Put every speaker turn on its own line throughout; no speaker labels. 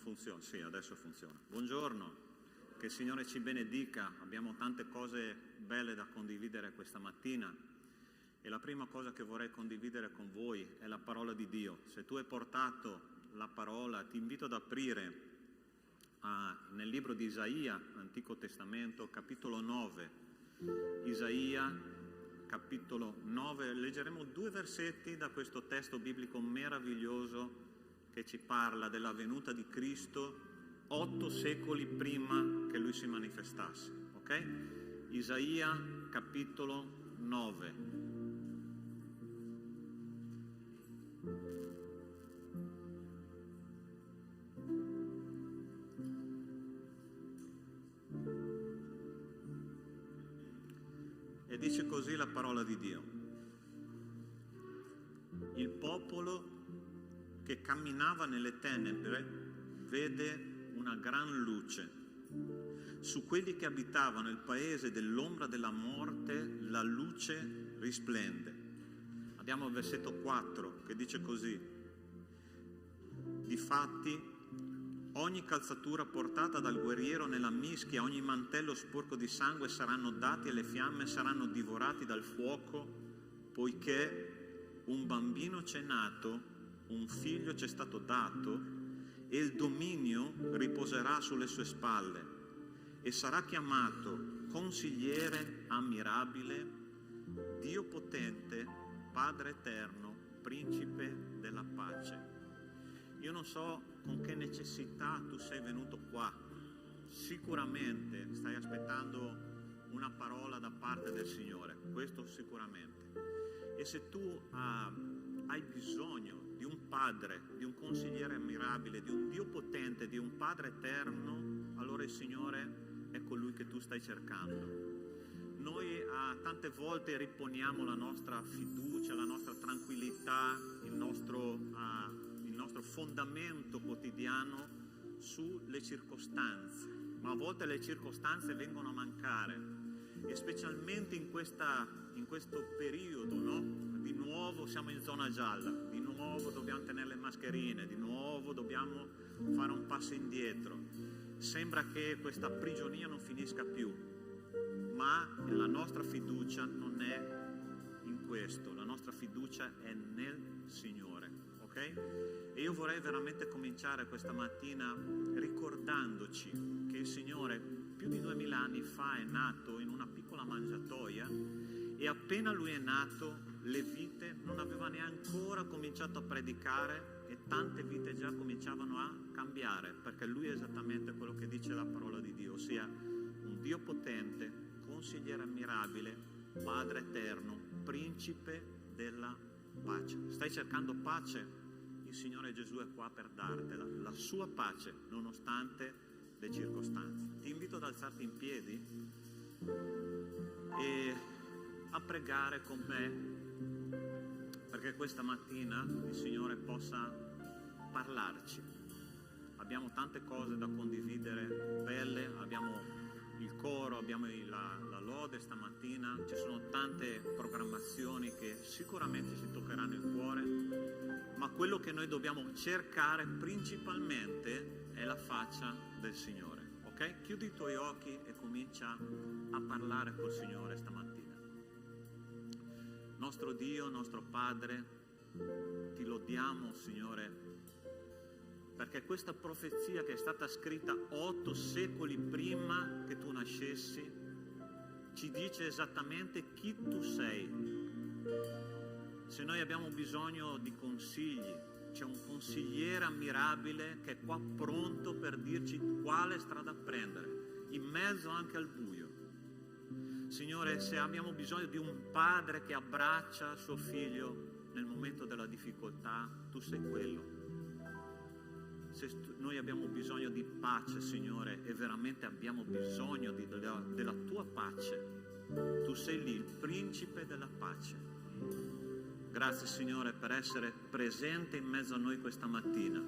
funziona? Sì, adesso funziona. Buongiorno, che il Signore ci benedica. Abbiamo tante cose belle da condividere questa mattina e la prima cosa che vorrei condividere con voi è la parola di Dio. Se tu hai portato la parola, ti invito ad aprire nel libro di Isaia, Antico Testamento, capitolo 9. Isaia, capitolo 9. Leggeremo 2 versetti da questo testo biblico meraviglioso che ci parla della venuta di Cristo 8 secoli prima che Lui si manifestasse. Ok? Isaia, capitolo 9. E dice così la parola di Dio: il popolo che camminava nelle tenebre vede una gran luce. Su quelli che abitavano il paese dell'ombra della morte la luce risplende. Abbiamo il versetto 4 che dice così: difatti ogni calzatura portata dal guerriero nella mischia, ogni mantello sporco di sangue saranno dati alle fiamme, saranno divorati dal fuoco, poiché un bambino c'è nato, un figlio c'è stato dato, e il dominio riposerà sulle sue spalle, e sarà chiamato Consigliere ammirabile, Dio potente, Padre eterno, Principe della pace. Io non so con che necessità tu sei venuto qua. Sicuramente stai aspettando una parola da parte del Signore, questo sicuramente. E se tu hai bisogno di un Padre, di un Consigliere ammirabile, di un Dio potente, di un Padre eterno, allora il Signore è colui che tu stai cercando. Noi tante volte riponiamo la nostra fiducia, la nostra tranquillità, il nostro fondamento quotidiano sulle circostanze, ma a volte le circostanze vengono a mancare, e specialmente in questo periodo, no? Di nuovo siamo in zona gialla, di nuovo dobbiamo tenere le mascherine, di nuovo dobbiamo fare un passo indietro. Sembra che questa prigionia non finisca più, ma la nostra fiducia non è in questo, la nostra fiducia è nel Signore, ok? E io vorrei veramente cominciare questa mattina ricordandoci che il Signore più di 2000 anni fa è nato in una piccola mangiatoia, e appena Lui è nato le vite non aveva neanche ancora cominciato a predicare e tante vite già cominciavano a cambiare, perché Lui è esattamente quello che dice la parola di Dio, ossia un Dio potente, Consigliere ammirabile, Padre eterno, Principe della pace. Stai cercando pace? Il Signore Gesù è qua per dartela, la sua pace nonostante le circostanze. Ti invito ad alzarti in piedi e a pregare con me, perché questa mattina il Signore possa parlarci. Abbiamo tante cose da condividere belle, abbiamo il coro, abbiamo la lode stamattina, ci sono tante programmazioni che sicuramente ci toccheranno il cuore, ma quello che noi dobbiamo cercare principalmente è la faccia del Signore, ok? Chiudi i tuoi occhi e comincia a parlare col Signore stamattina. Nostro Dio, nostro Padre, ti lodiamo, Signore, perché questa profezia che è stata scritta 8 secoli prima che tu nascessi ci dice esattamente chi tu sei. Se noi abbiamo bisogno di consigli, c'è un consigliere ammirabile che è qua pronto per dirci quale strada prendere, in mezzo anche al buio. Signore, se abbiamo bisogno di un padre che abbraccia suo figlio nel momento della difficoltà, tu sei quello. Se noi abbiamo bisogno di pace, Signore, e veramente abbiamo bisogno della tua pace, tu sei lì, il Principe della pace. Grazie, Signore, per essere presente in mezzo a noi questa mattina.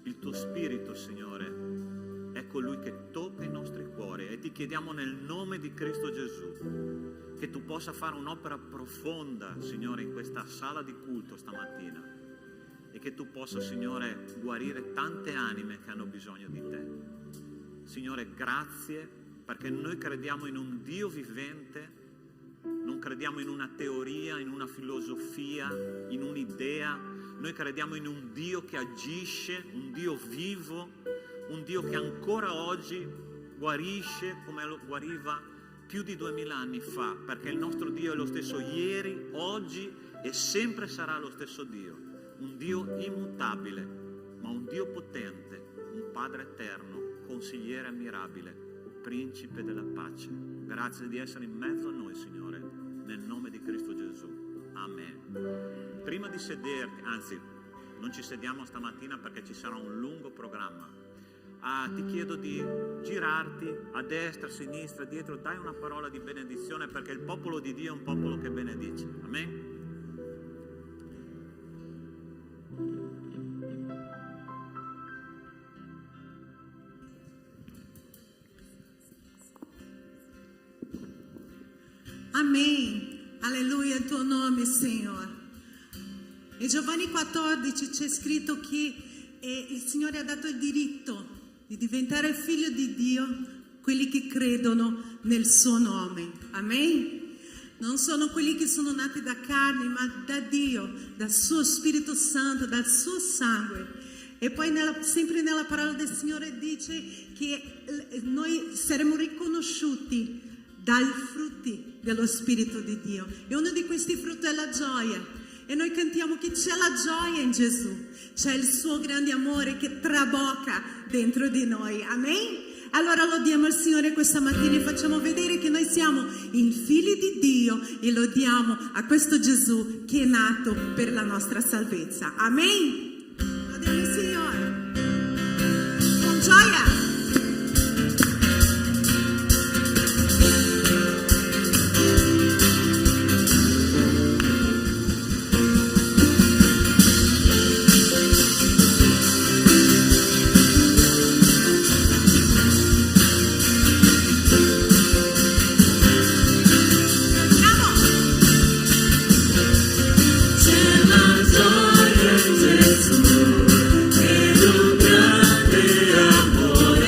Il tuo Spirito, Signore, è colui che tocca i nostri cuori, e ti chiediamo nel nome di Cristo Gesù che tu possa fare un'opera profonda, Signore, in questa sala di culto stamattina, e che tu possa, Signore, guarire tante anime che hanno bisogno di te. Signore, grazie, perché noi crediamo in un Dio vivente, non crediamo in una teoria, in una filosofia, in un'idea. Noi crediamo in un Dio che agisce, un Dio vivo, un Dio che ancora oggi guarisce come lo guariva più di 2000 anni fa, perché il nostro Dio è lo stesso ieri, oggi e sempre sarà lo stesso Dio. Un Dio immutabile, ma un Dio potente, un Padre eterno, consigliere ammirabile, principe della pace. Grazie di essere in mezzo a noi, Signore, nel nome di Cristo Gesù. Amen. Prima di sederti, anzi, non ci sediamo stamattina perché ci sarà un lungo programma. Ti chiedo di girarti a destra, a sinistra, dietro, dai una parola di benedizione, perché il popolo di Dio è un popolo che benedice. Amen.
Amém. Alleluia il tuo nome, Signore. In Giovanni 14 c'è scritto che il Signore ha dato il diritto di diventare figlio di Dio quelli che credono nel suo nome. Amen. Non sono quelli che sono nati da carne, ma da Dio, dal suo Spirito Santo, dal suo sangue. E poi sempre nella parola del Signore dice che noi saremo riconosciuti dai frutti dello Spirito di Dio, e uno di questi frutti è la gioia, e noi cantiamo che c'è la gioia in Gesù, c'è il suo grande amore che trabocca dentro di noi. Amen. Allora lodiamo il Signore questa mattina e facciamo vedere che noi siamo i figli di Dio e lodiamo a questo Gesù che è nato per la nostra salvezza. Amen. Lodiamo il Signore con gioia.
Amore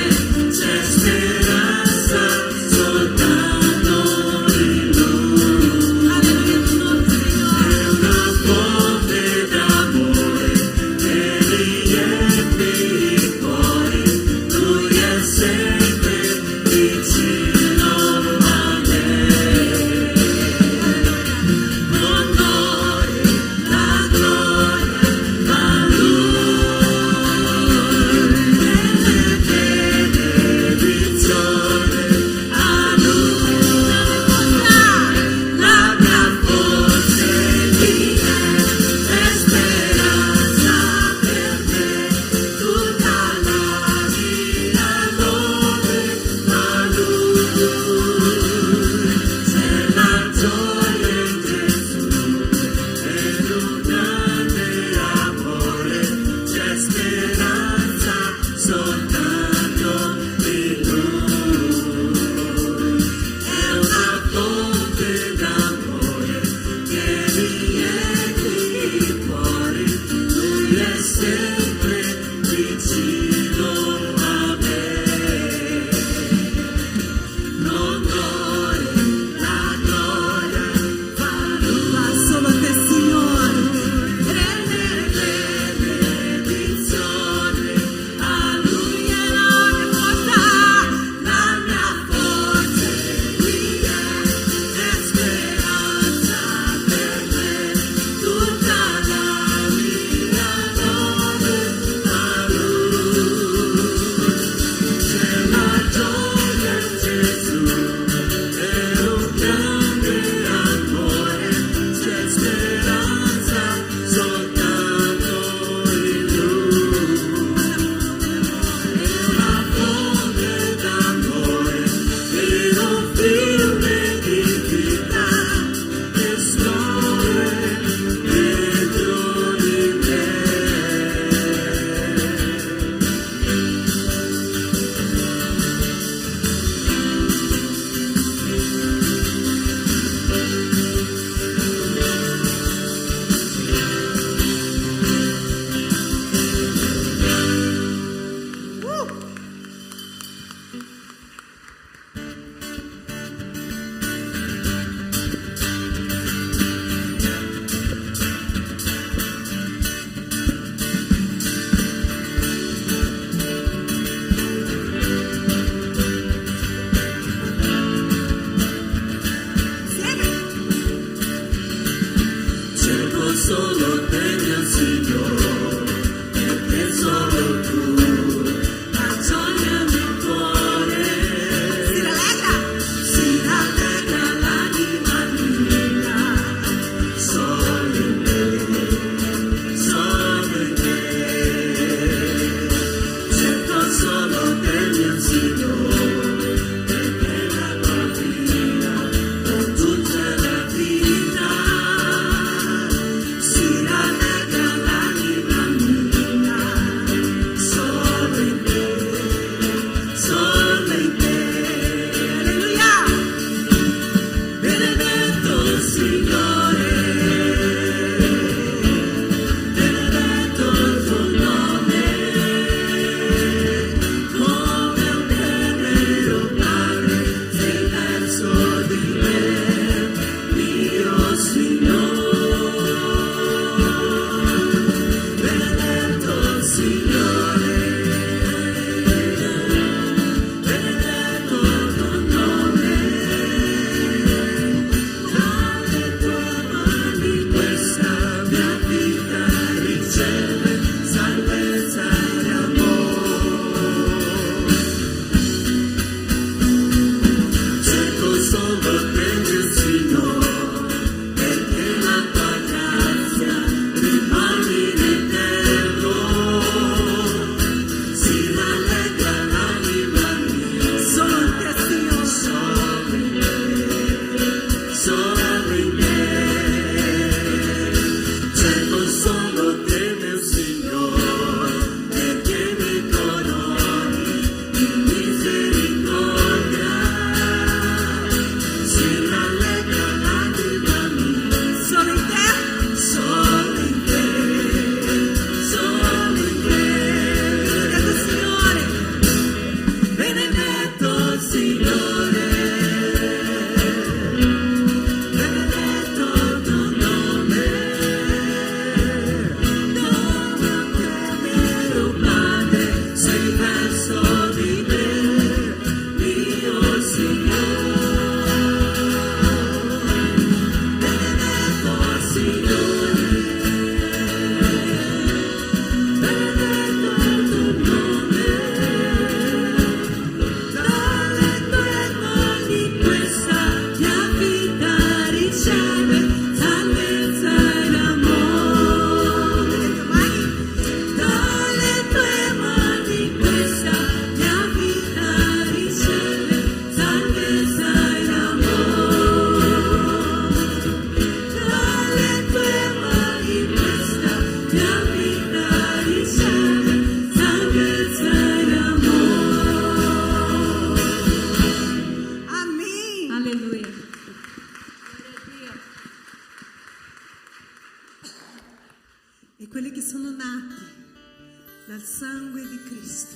dal sangue di Cristo,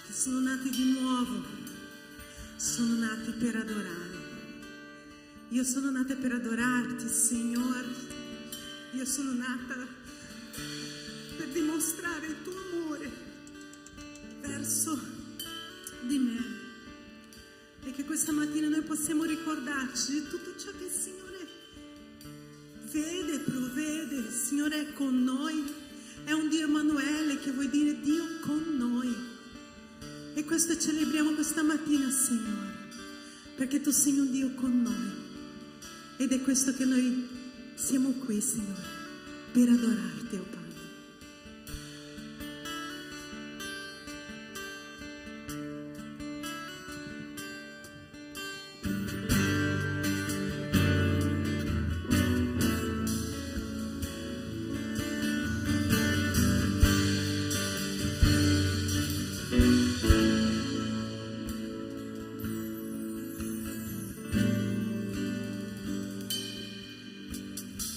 che sono nati di nuovo, sono nati per adorare. Io sono nata per adorarti, Signore. Io sono nata per dimostrare il tuo amore verso di me. E che questa mattina noi possiamo ricordarci di tutto ciò che il Signore vede, provvede. Il Signore è con noi, è un Dio Emanuele, che vuol dire Dio con noi. E questo celebriamo questa mattina, Signore, perché tu sei un Dio con noi. Ed è questo che noi siamo qui, Signore, per adorarti, oh Padre.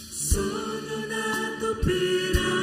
Sono nato per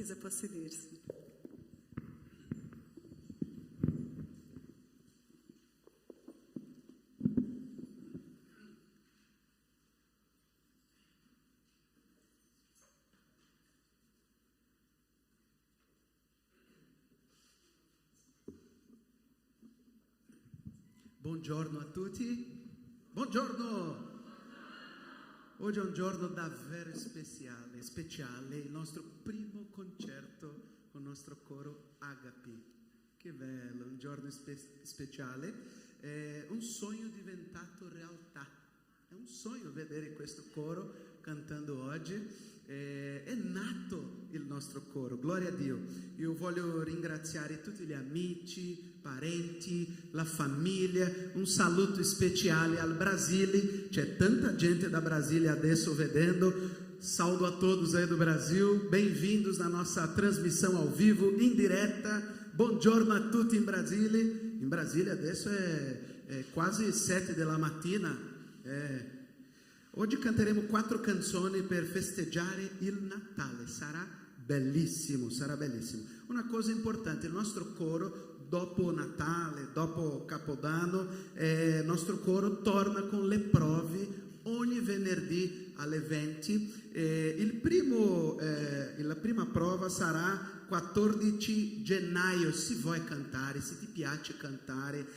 Chiesa può sedersi.
Buongiorno a tutti. Buongiorno. Oggi è un giorno davvero speciale, il nostro primo concerto con il nostro coro Agapi. Che bello, un giorno speciale, è un sogno diventato realtà. È un sogno vedere questo coro cantando oggi. È nato il nostro coro, gloria a Dio. Io voglio ringraziare tutti gli amici, parenti, la famiglia. Un saluto speciale al Brasile. C'è tanta gente da Brasile adesso vedendo. Saludo a todos aí do Brasil. Bem-vindos na nossa transmissão ao vivo, in diretta. Buongiorno a tutti in Brasile. In Brasile adesso è quasi 7 della mattina. Oggi canteremo 4 canzoni per festeggiare il Natale. Sarà bellissimo, sarà bellissimo. Una cosa importante, il nostro coro dopo Natale, dopo Capodanno, il nostro coro torna con le prove ogni venerdì alle 20. La prima prova sarà 14 gennaio. Se vuoi cantare, se ti piace cantare,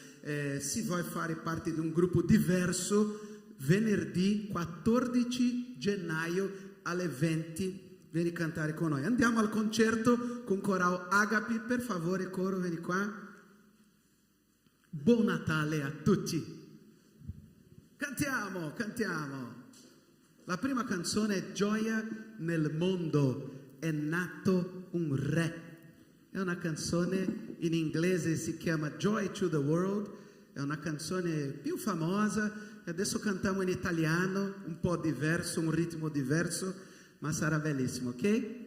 se vuoi fare parte di un gruppo diverso, venerdì 14 gennaio alle 20 vieni a cantare con noi. Andiamo al concerto con Coral Agapi. Per favore, coro, vieni qua. Buon Natale a tutti. Cantiamo. La prima canzone è Gioia nel mondo, è nato un re. È una canzone in inglese, si chiama Joy to the World. È una canzone più famosa. Adesso cantiamo in italiano, un po' diverso, un ritmo diverso, ma sarà bellissimo, ok?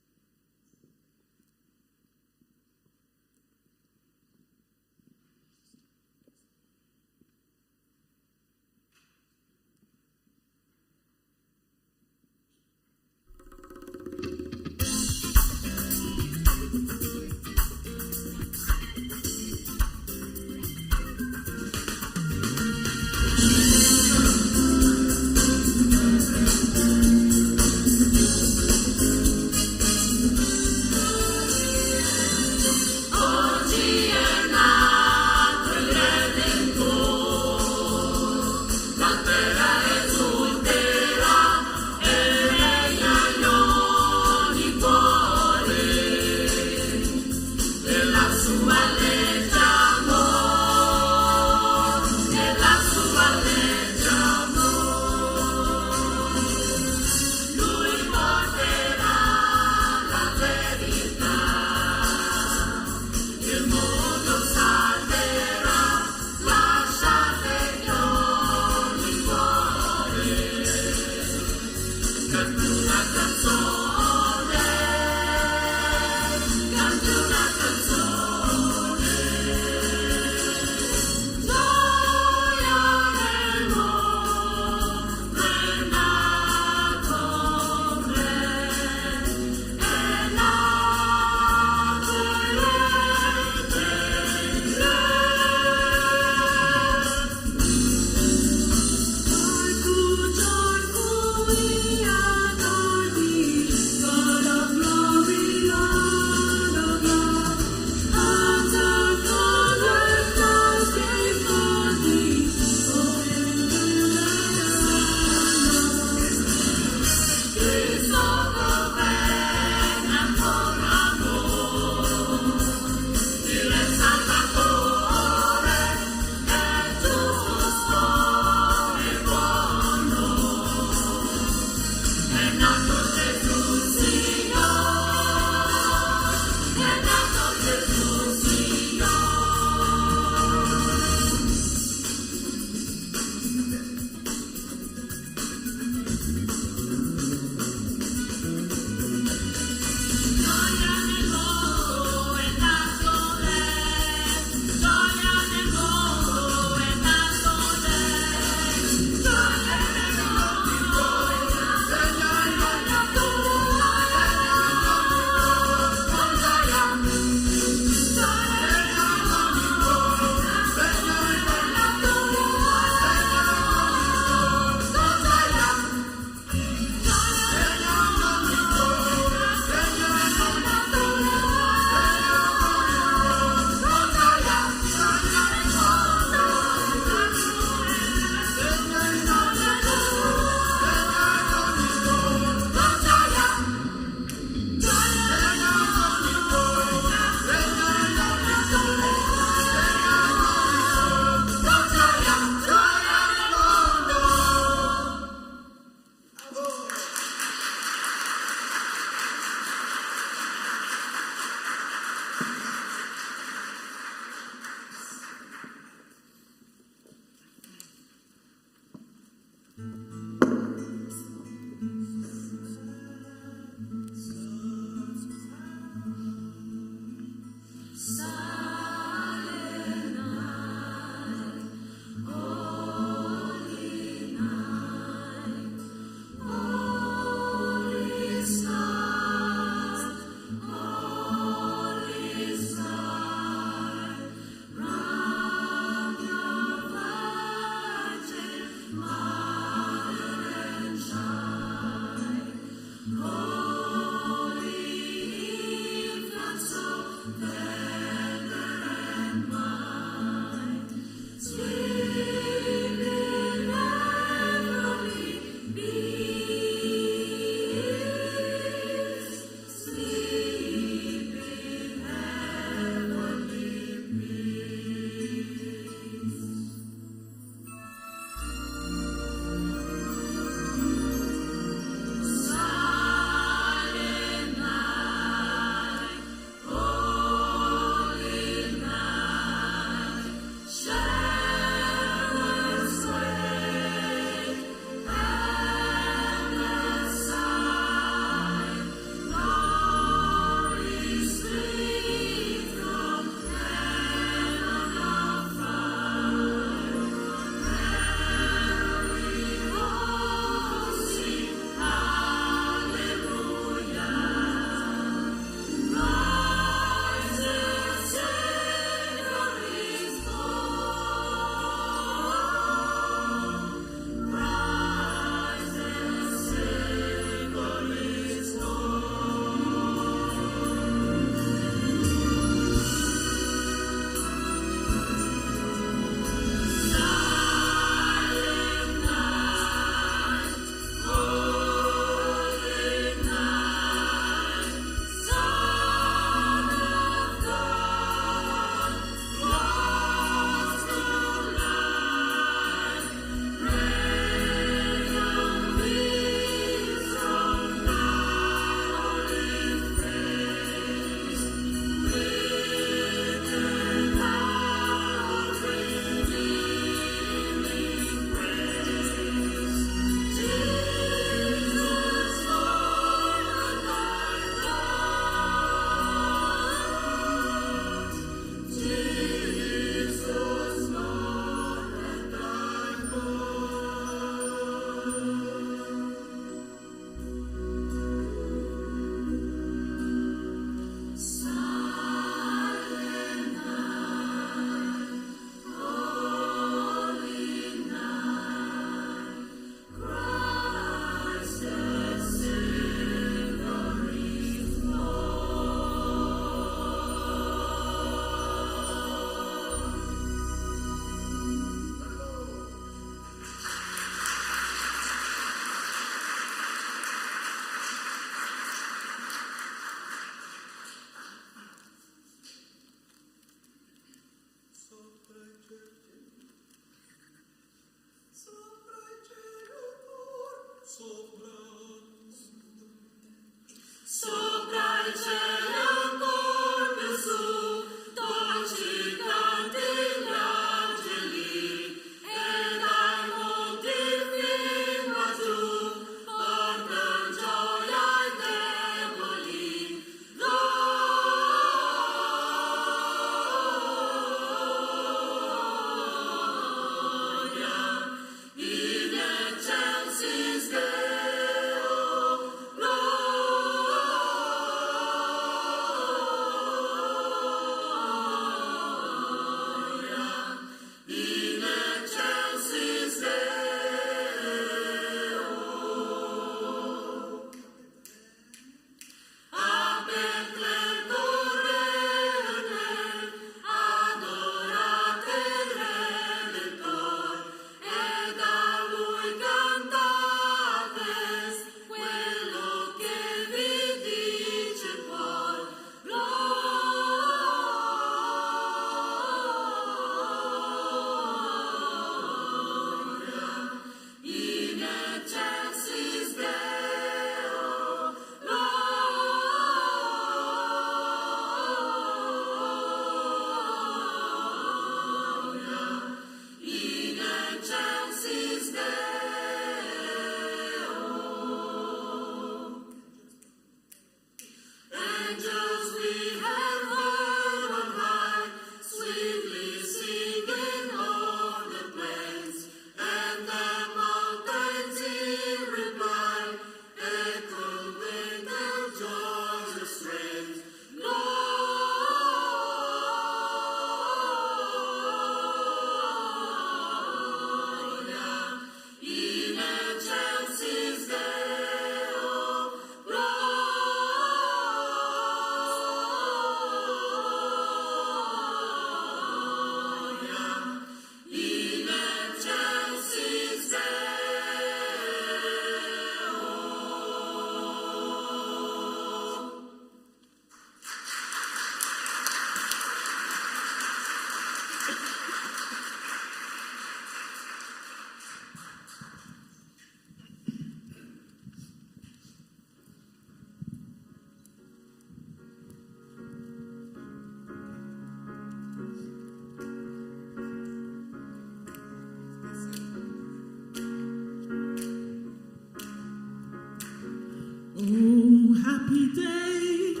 happy day.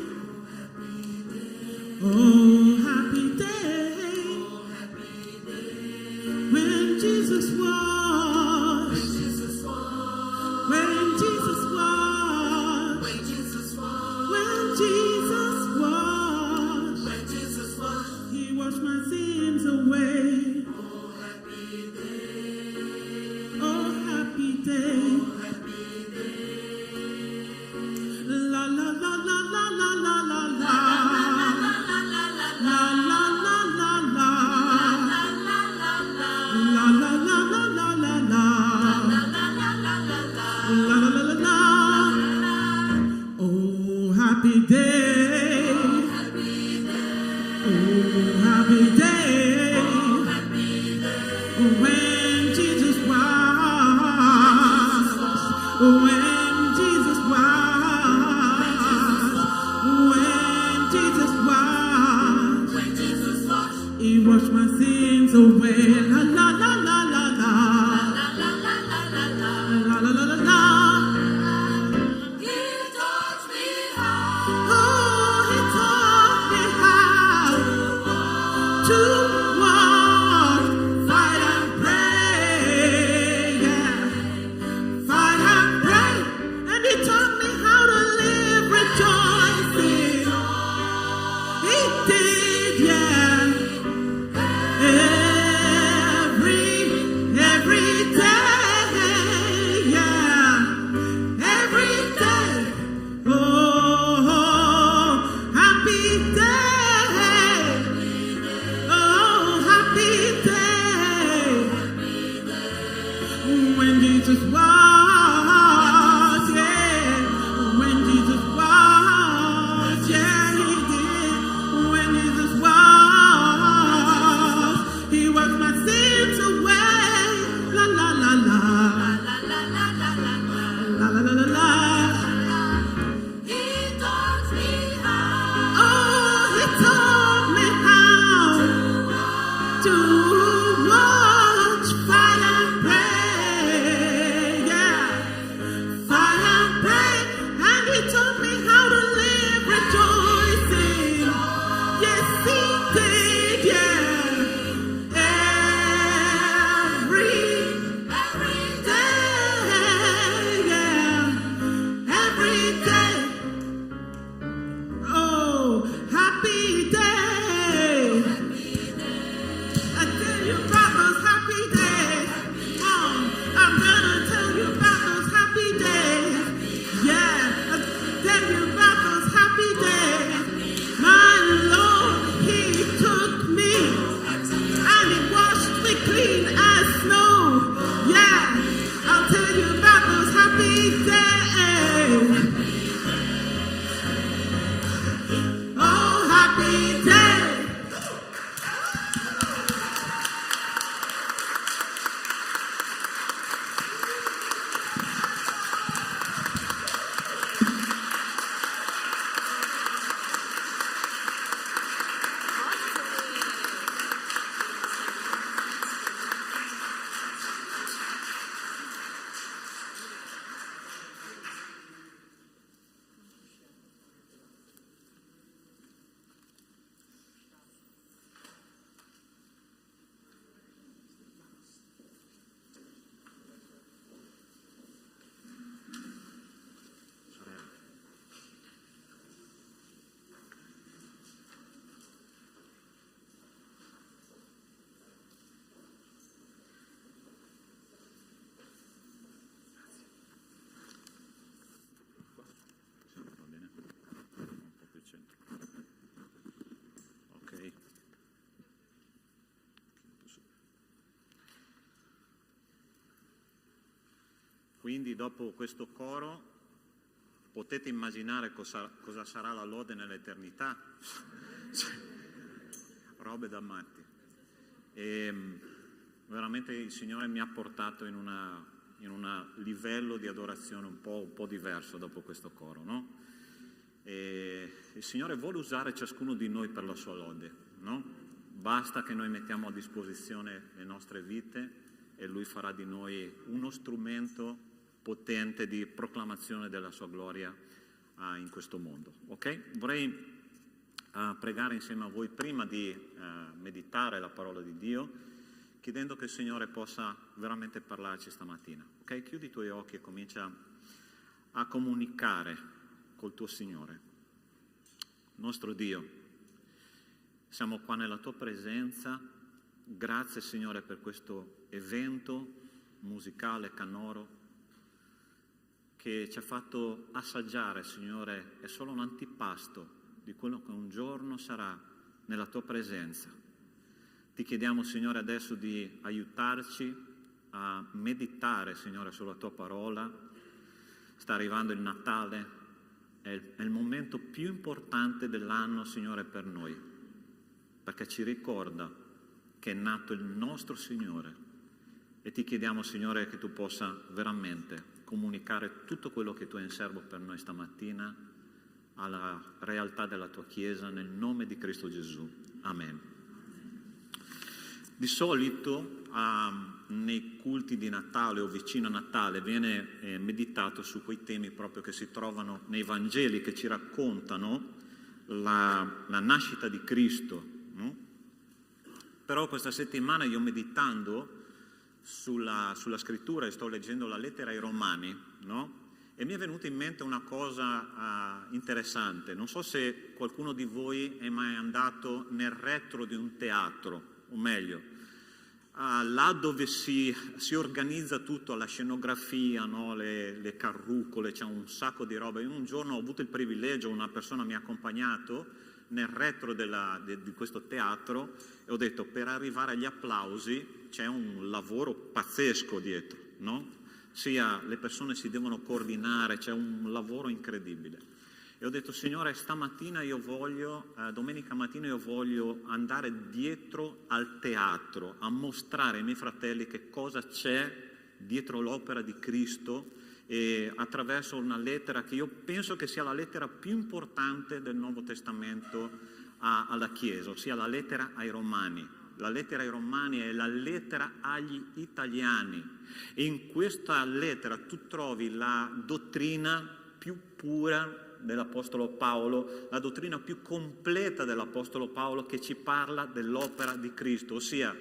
Oh, happy day. When Jesus was. When Jesus was. When Jesus was. When Jesus was. When Jesus was. When Jesus was. He washed my sins away. Oh, happy day. Oh, happy day. La la la la la la la la la la la la la la. La la la la la la la. La la la la la. Oh, happy day. Oh, happy day. When Jesus was. When Jesus was. When Jesus was. When Jesus was. He washed my sins away. La la la la la la. La la la la la. La la la la la. He taught me how. Oh, he taught me how to walk, fight and pray. Yeah. Fight and pray. And he taught me how to live rejoicing. He did, yeah. Every day, yeah. Every day. Oh, happy day. Oh, happy day. When Jesus was, yeah. When Jesus was, yeah, he did. When Jesus was, he washed my sins away. La la la la. La la la la la. La la la la la. He taught me how. Oh, he taught me how to watch, fight and pray. Yeah. Fight and pray. And he taught me how to live rejoicing. Yes, he did, yeah. Every day, yeah. Every day. Oh, happy day. I tell you about those happy days. I'm gonna tell you about those happy days. Yeah, I tell you about those happy days. My Lord, he took me and he washed me clean as snow. Yeah, I'll tell you about those happy days. Oh, happy day.
Quindi dopo questo coro potete immaginare cosa sarà la lode nell'eternità. Robe da matti. E veramente il Signore mi ha portato in un livello di adorazione un po' diverso dopo questo coro, no? E il Signore vuole usare ciascuno di noi per la sua lode, no? Basta che noi mettiamo a disposizione le nostre vite e Lui farà di noi uno strumento potente di proclamazione della sua gloria in questo mondo. Ok? Vorrei pregare insieme a voi prima di meditare la parola di Dio, chiedendo che il Signore possa veramente parlarci stamattina. Ok? Chiudi i tuoi occhi e comincia a comunicare col tuo Signore. Nostro Dio, siamo qua nella tua presenza. Grazie Signore per questo evento musicale canoro che ci ha fatto assaggiare, Signore, è solo un antipasto di quello che un giorno sarà nella tua presenza. Ti chiediamo, Signore, adesso di aiutarci a meditare, Signore, sulla tua parola. Sta arrivando il Natale, è il momento più importante dell'anno, Signore, per noi, perché ci ricorda che è nato il nostro Signore. E ti chiediamo, Signore, che tu possa veramente comunicare tutto quello che tu hai in serbo per noi stamattina alla realtà della tua Chiesa, nel nome di Cristo Gesù. Amen. Di solito nei culti di Natale o vicino a Natale viene meditato su quei temi proprio che si trovano nei Vangeli, che ci raccontano la nascita di Cristo, no? Però questa settimana io meditando sulla scrittura e sto leggendo la lettera ai Romani, no? E mi è venuta in mente una cosa interessante. Non so se qualcuno di voi è mai andato nel retro di un teatro, o meglio, là dove si organizza tutto, la scenografia, no? le carrucole, c'è un sacco di roba. Io un giorno ho avuto il privilegio, una persona mi ha accompagnato nel retro di questo teatro e ho detto, per arrivare agli applausi c'è un lavoro pazzesco dietro, no? Sia le persone si devono coordinare, c'è un lavoro incredibile. E ho detto, Signore, stamattina domenica mattina io voglio andare dietro al teatro, a mostrare ai miei fratelli che cosa c'è dietro l'opera di Cristo, e attraverso una lettera che io penso che sia la lettera più importante del Nuovo Testamento alla Chiesa, ossia la lettera ai Romani. La lettera ai Romani è la lettera agli italiani, e in questa lettera tu trovi la dottrina più pura dell'Apostolo Paolo, la dottrina più completa dell'Apostolo Paolo, che ci parla dell'opera di Cristo, ossia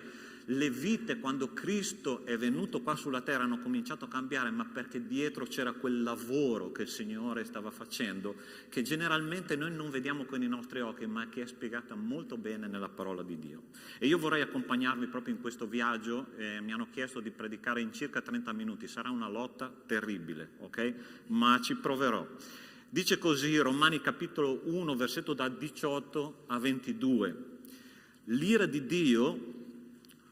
le vite quando Cristo è venuto qua sulla terra hanno cominciato a cambiare, ma perché dietro c'era quel lavoro che il Signore stava facendo, che generalmente noi non vediamo con i nostri occhi, ma che è spiegata molto bene nella parola di Dio. E io vorrei accompagnarvi proprio in questo viaggio. Mi hanno chiesto di predicare in circa 30 minuti, sarà una lotta terribile, ok? Ma ci proverò. Dice così Romani capitolo 1, versetto da 18 a 22. L'ira di Dio,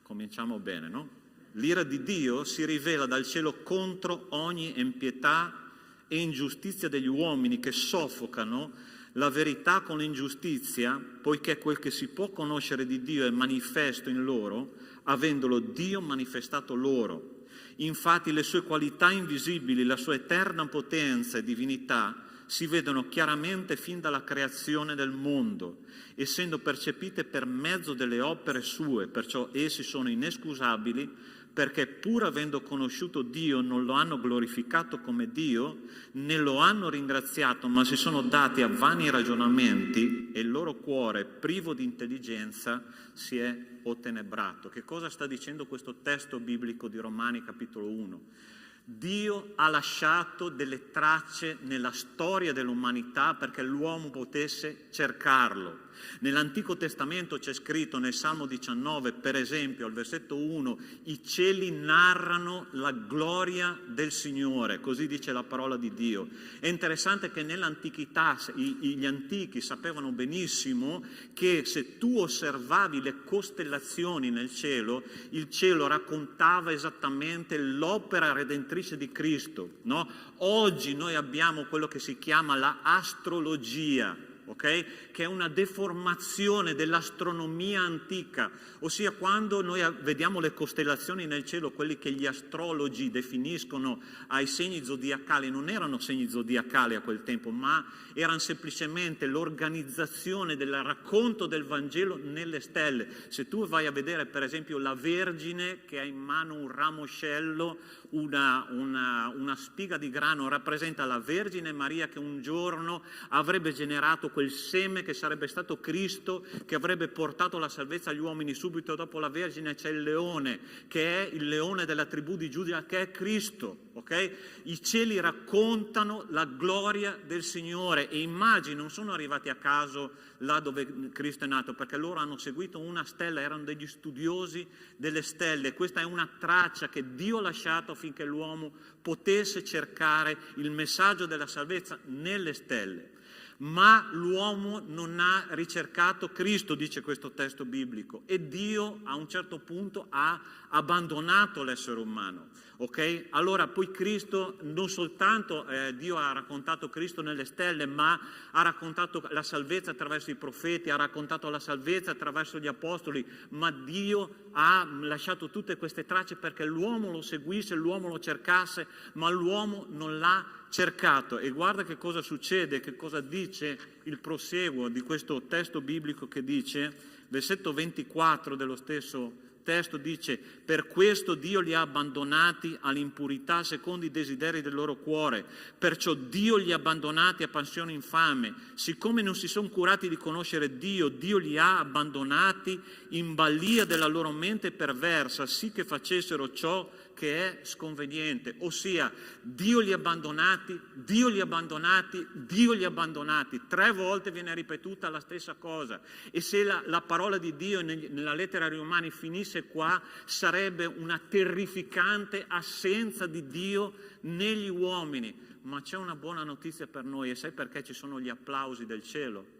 cominciamo bene, no? L'ira di Dio si rivela dal cielo contro ogni impietà e ingiustizia degli uomini che soffocano la verità con l'ingiustizia, poiché quel che si può conoscere di Dio è manifesto in loro, avendolo Dio manifestato loro. Infatti le sue qualità invisibili, la sua eterna potenza e divinità si vedono chiaramente fin dalla creazione del mondo, essendo percepite per mezzo delle opere sue, perciò essi sono inescusabili, perché pur avendo conosciuto Dio non lo hanno glorificato come Dio, né lo hanno ringraziato, ma si sono dati a vani ragionamenti e il loro cuore, privo di intelligenza, si è ottenebrato. Che cosa sta dicendo questo testo biblico di Romani capitolo 1? Dio ha lasciato delle tracce nella storia dell'umanità perché l'uomo potesse cercarlo. Nell'Antico Testamento c'è scritto nel Salmo 19, per esempio, al versetto 1, i cieli narrano la gloria del Signore, così dice la parola di Dio. È interessante che nell'antichità gli antichi sapevano benissimo che se tu osservavi le costellazioni nel cielo, il cielo raccontava esattamente l'opera redentrice di Cristo, no? Oggi noi abbiamo quello che si chiama la astrologia, ok? Che è una deformazione dell'astronomia antica, ossia quando noi vediamo le costellazioni nel cielo, quelli che gli astrologi definiscono ai segni zodiacali, non erano segni zodiacali a quel tempo, ma erano semplicemente l'organizzazione del racconto del Vangelo nelle stelle. Se tu vai a vedere per esempio la Vergine che ha in mano un ramoscello, una spiga di grano, rappresenta la Vergine Maria che un giorno avrebbe generato quel seme che sarebbe stato Cristo, che avrebbe portato la salvezza agli uomini. Subito dopo la Vergine c'è il leone, che è il leone della tribù di Giuda, che è Cristo, ok? I cieli raccontano la gloria del Signore e i magi non sono arrivati a caso là dove Cristo è nato, perché loro hanno seguito una stella, erano degli studiosi delle stelle. Questa è una traccia che Dio ha lasciato affinché l'uomo potesse cercare il messaggio della salvezza nelle stelle. Ma l'uomo non ha ricercato Cristo, dice questo testo biblico, e Dio a un certo punto ha abbandonato l'essere umano, ok? Allora poi Cristo, non soltanto Dio ha raccontato Cristo nelle stelle, ma ha raccontato la salvezza attraverso i profeti, ha raccontato la salvezza attraverso gli apostoli, ma Dio ha lasciato tutte queste tracce perché l'uomo lo seguisse, l'uomo lo cercasse, ma l'uomo non l'ha cercato. E guarda che cosa succede, che cosa dice il proseguo di questo testo biblico, che dice, versetto 24 dello stesso testo, dice: per questo Dio li ha abbandonati all'impurità secondo i desideri del loro cuore, perciò Dio li ha abbandonati a passione infame, siccome non si sono curati di conoscere Dio, Dio li ha abbandonati in balia della loro mente perversa, sì che facessero ciò che è sconveniente. Ossia, Dio li ha abbandonati, Dio li ha abbandonati, Dio li ha abbandonati. 3 volte viene ripetuta la stessa cosa, e se la parola di Dio nella lettera ai Romani finisse qua, sarebbe una terrificante assenza di Dio negli uomini. Ma c'è una buona notizia per noi, e sai perché ci sono gli applausi del cielo?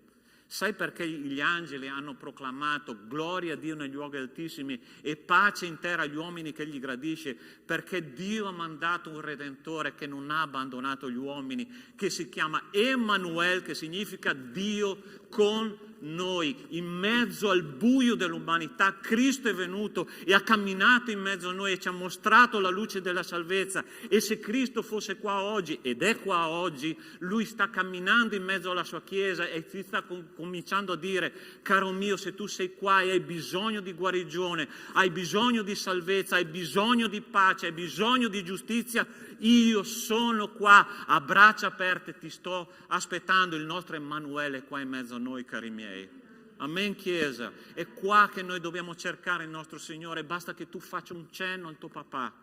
Sai perché gli angeli hanno proclamato gloria a Dio negli luoghi altissimi e pace in terra agli uomini che gli gradisce? Perché Dio ha mandato un Redentore che non ha abbandonato gli uomini, che si chiama Emanuele, che significa Dio con noi. In mezzo al buio dell'umanità Cristo è venuto e ha camminato in mezzo a noi e ci ha mostrato la luce della salvezza. E se Cristo fosse qua oggi, ed è qua oggi, Lui sta camminando in mezzo alla sua Chiesa e ti sta cominciando a dire: caro mio, se tu sei qua e hai bisogno di guarigione, hai bisogno di salvezza, hai bisogno di pace, hai bisogno di giustizia, io sono qua a braccia aperte, ti sto aspettando. Il nostro Emanuele è qua in mezzo a noi, cari miei. Amen, Chiesa. È qua che noi dobbiamo cercare il nostro Signore. Basta che tu faccia un cenno al tuo papà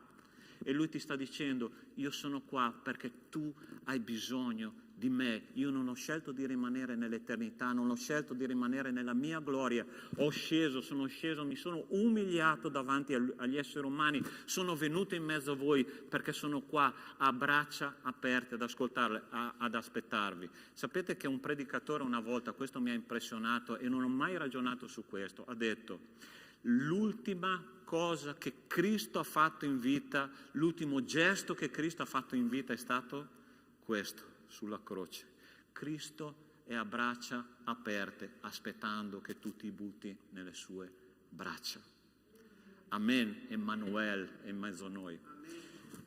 e Lui ti sta dicendo: io sono qua perché tu hai bisogno di me. Io non ho scelto di rimanere nell'eternità, non ho scelto di rimanere nella mia gloria. Sono sceso, mi sono umiliato davanti agli esseri umani, sono venuto in mezzo a voi perché sono qua a braccia aperte ad ascoltarle, ad aspettarvi. Sapete che un predicatore una volta, questo mi ha impressionato e non ho mai ragionato su questo, ha detto: l'ultima cosa che Cristo ha fatto in vita, l'ultimo gesto che Cristo ha fatto in vita è stato questo, sulla croce. Cristo è a braccia aperte, aspettando che tu ti butti nelle sue braccia. Amen, Emanuele è in mezzo a noi.